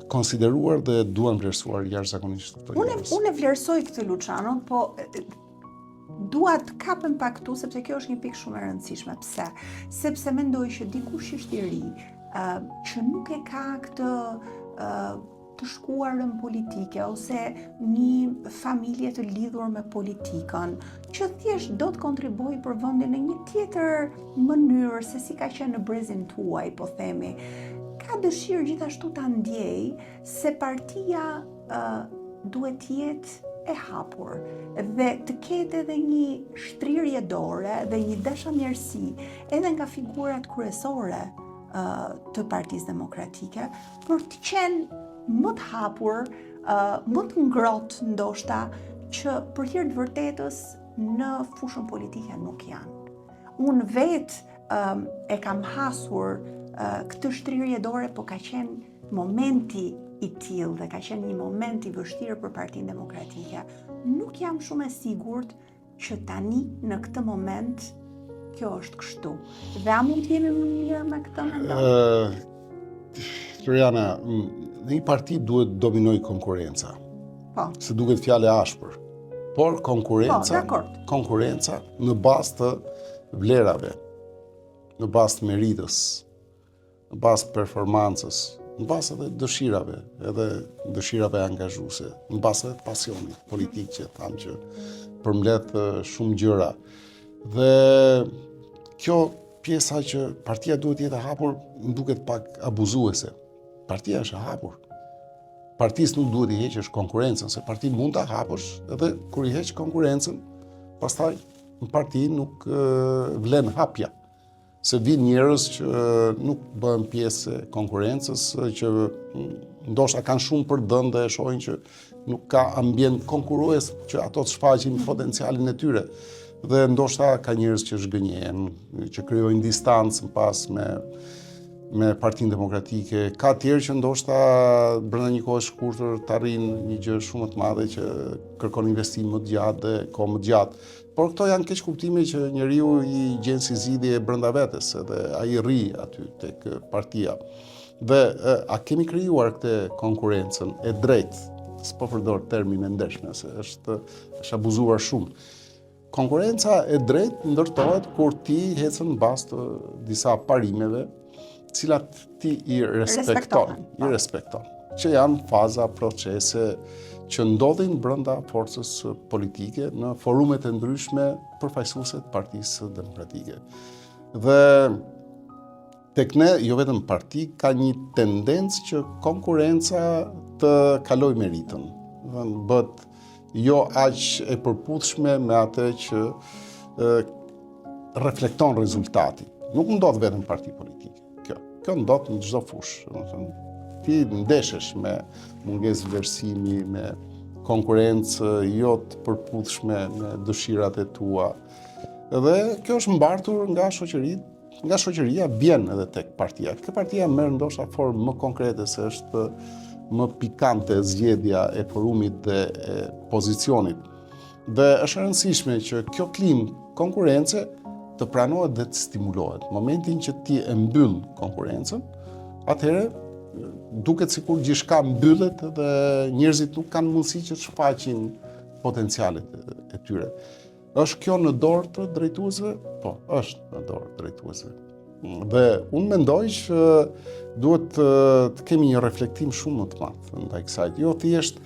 konsideruar dhe duhen vlerësuar jashtëzakonisht këto njerëz. Unë vlerësoj këtë, Luciano, po dua të kapem pak këtu, sepse kjo është një pikë shumë e rëndësishme. Pse? Sepse mendoj që dikush është i ri, që nuk e ka këtë të shkuarën politike, ose një familje të lidhur me politikën, që thjesht do të kontribuojë për vendin në një tjetër mënyrë se si ka qenë në brezin tuaj, po themi. Ka dëshirë gjithashtu ta ndjej se partia duhet të jetë e hapur dhe të ketë edhe një shtrirje dore dhe një dashamirësi edhe nga figurat kryesore të Partisë Demokratike për të qenë më të hapur, më të ngrohtë ndoshta, që për hir të vërtetës në fushën politike nuk janë. Unë vetë e kam hasur këtë shtrirje dore, po ka qenë momenti i tillë dhe ka qenë një moment i vështirë për Partinë Demokratike. Nuk jam shumë e sigurt që tani në këtë moment kjo është kështu. Dhe a mund të jemi më mirë me këtë mendon? Floriana, në një parti duhet dominoj konkurenca. Po. Se duket fjalë e ashpër. Por konkurenca në bazë të vlerave, në bazë të meritës, në bazë të performancës, në bazë edhe dëshirave, edhe dëshirave angazhuese, në bazë edhe pasionit politik që thamë që përmbledh shumë gjëra. Dhe kjo pjesa që partia duhet jetë e hapur, më duket pak abuzuese. Partia është e hapur. Partisë nuk duhet i heqësh konkurrencën, se parti mund ta hapësh, edhe kur i heq konkurrencën, pastaj në parti nuk vlen hapja. Se vinë njerëz që nuk bëhen pjesë e konkurrencës, që ndoshta kanë shumë për dhënë dhe shohin që nuk ka ambient konkurrues që ato të shfaqin potencialin e tyre. Dhe ndoshta ka njerëz që zhgënjehen, që krijojnë distancë pas me Partinë Demokratike. Ka tjerë që ndoshta brenda një kohe shkurtër të arrijnë një gjë shumë të madhe që kërkon investim më të gjatë dhe kohë më të gjatë. Por këto janë keq kuptime që njeriu i gjen si zgjidhje brenda vetes, edhe ai rri aty tek partia. Dhe a kemi krijuar këtë konkurrencën e drejtë? S'po përdor termin e ndershme, se është abuzuar shumë. Konkurenca e drejtë ndërtohet kur ti ecën në bazë të disa parimeve, cilat ti i respekton, që janë faza, procese që ndodhin brenda forcës politike në forumet e ndryshme përfaqësuese të Partisë Demokratike. Dhe tek ne, jo vetëm parti, ka një tendencë që konkurenca të kaloj meritën. Bëhet jo aq e përputhshme me atë që reflekton rezultati. Nuk ndodh vetëm parti politike. Kjo ndodh në çdo fushë. Ti ndeshesh me mungesë vlerësimi, me konkurrencë jo të përputhshme me dëshirat e tua. Dhe kjo është mbartur nga shoqëria vjen edhe tek partia. Kjo partia merr ndoshta formë më konkrete se është më pikante zgjedhja e forumit dhe e pozicionit. Dhe është e rëndësishme që kjo klimë konkurrence të pranohet dhe të stimulohet. Momentin që ti e mbyll konkurrencën, atëherë duket sikur gjithçka mbyllet dhe njerëzit nuk kanë mundësi që të shfaqin potencialet e tyre. Është kjo në dorë të drejtuesve? Po, është në dorë të drejtuesve. Dhe unë mendoj që duhet të kemi një reflektim shumë më të madh ndaj kësaj. Jo thjesht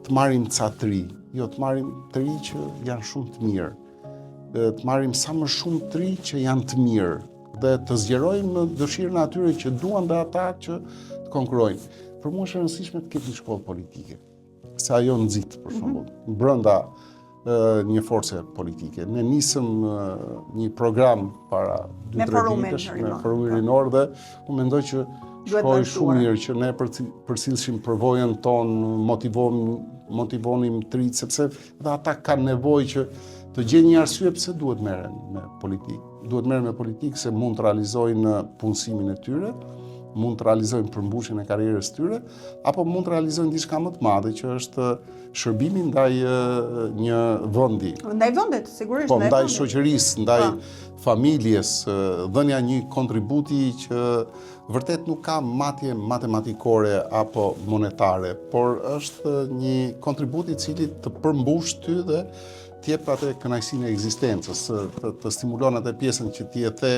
të marrim ca të ri, jo të marrim të ri që janë shumë të mirë. Të marrim sa më shumë të ri që janë të mirë dhe të zgjerojmë dëshirën e atyre që duan dhe ata që të konkurrojnë. Për mua është e rëndësishme të ketë një shkollë politike. Se ajo nxit, për shembull, brenda një force politike. Ne nisëm një program para 2-3 vitesh me forumin rinor dhe unë mendoj që shkoi shumë mirë që ne përcjellshim përvojën tonë, motivonim të rinjt sepse dhe ata kanë nevojë që të gjejnë një arsye pse duhet merren me politikë. Duhet merren me politikë se mund të realizojnë punësimin e tyre, mund të realizojnë përmbushjen e karrierës tyre, apo mund të realizojnë diçka më të madhe që është shërbimi ndaj një vendi. Ndaj vendet, sigurisht. Po, ndaj shoqërisë, ndaj familjes, dhënia një kontributi që vërtet nuk ka matje matematikore apo monetare, por është një kontributi i cili të përmbush ty dhe të jep atë kënaqësinë e ekzistencës, të stimulon atë pjesën që ti e the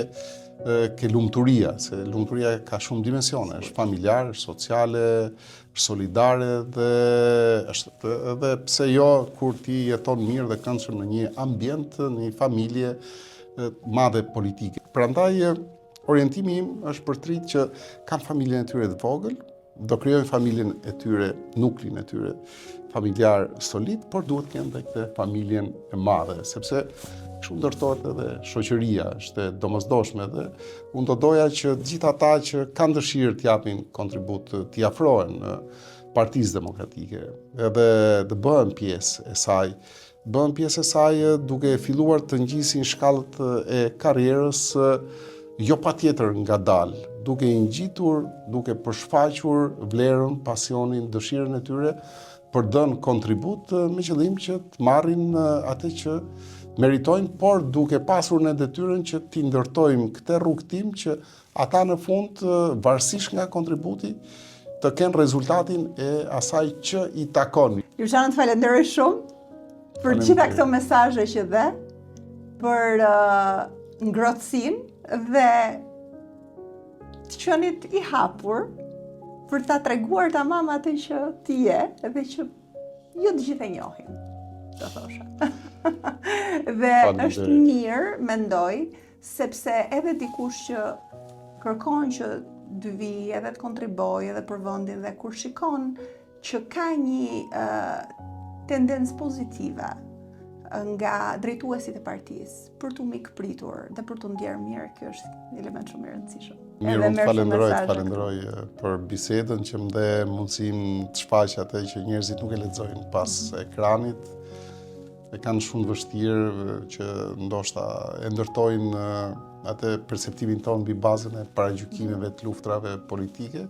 ke lumturia, se lumturia ka shumë dimensione, është familjare, është sociale, është solidare dhe pse jo kur ti jeton mirë dhe këndshëm në një ambient, në një familje madhe politike. Prandaj orientimi im është për të rinjt që kanë familjen e tyre të vogël, do krijojnë familjen e tyre, nuklin e tyre familjar solid, por duhet të kenë edhe këtë familjen e madhe, sepse shumë ndërtohet edhe shoqëria, është e domosdoshme dhe unë do doja që gjithë ata që kanë dëshirë të japin kontribut, t'i afrohen Partisë Demokratike edhe të bëhen pjesë e saj duke filluar të ngjisin shkallët e karrierës jo patjetër ngadalë, duke i ngjitur, duke përshfaqur vlerën, pasionin, dëshirën e tyre për dhënë kontribut me qëllim që të marrin atë që meritojnë, por duke pasur në detyrën që t'i ndërtojmë këtë rrugtim që ata në fund, varësisht nga kontributi, të kenë rezultatin e asaj që i takon. Luciano, të falenderoj shumë për gjitha këto mesazhe që dhe, për ngrohtësinë dhe të qenit i hapur për ta treguar tamam atë që ti je dhe që jo të gjithë e njohin, të thosha. Dhe është mirë, mendoj, sepse edhe dikush që kërkon që të vi edhe të kontriboj edhe për vendin dhe kur shikon që ka një tendencë pozitive nga drejtuesit e partisë për t'u mikpritur dhe për t'u ndjerë mirë, kjo është një element shumë i rëndësishëm. Mirë, unë të falenderoj për bisedën që më dhe mundësinë të shfaq atë që njerëzit nuk e lexojnë pas ekranit, e kanë shumë vështirë që ndoshta e ndërtojnë atë perceptimin tonë mbi bazën e paragjykimeve të luftrave politike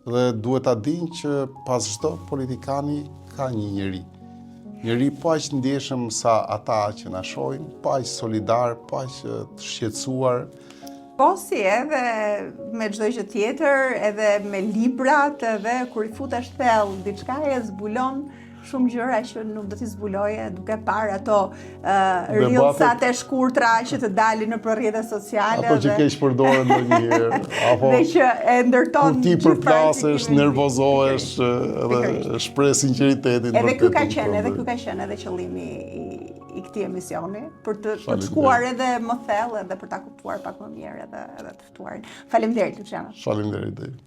dhe duhet ta dinë që pas çdo politikani ka një njeri. Njeri po aq ndjeshëm sa ata që na shohin, po aq solidar, po aq të shqetësuar. Po si edhe me çdo gjë tjetër, edhe me librat, edhe kur i futesh thellë diçka e zbulon shumë gjëra që nuk do t'i zbuloje duke parë ato reelsat e shkurtra që të dalin në rrjetet sociale. Ato që keq përdoren ndonjëherë, apo dhe që e ndërton kur ti përplasesh, nervozohesh dhe shpreh sinqeritetin. Edhe ky ka qenë edhe qëllimi i këtij emisioni, për të shkuar edhe më thellë edhe për ta kuptuar pak më mirë edhe të ftuarin. Faleminderit, Luciano. Faleminderit.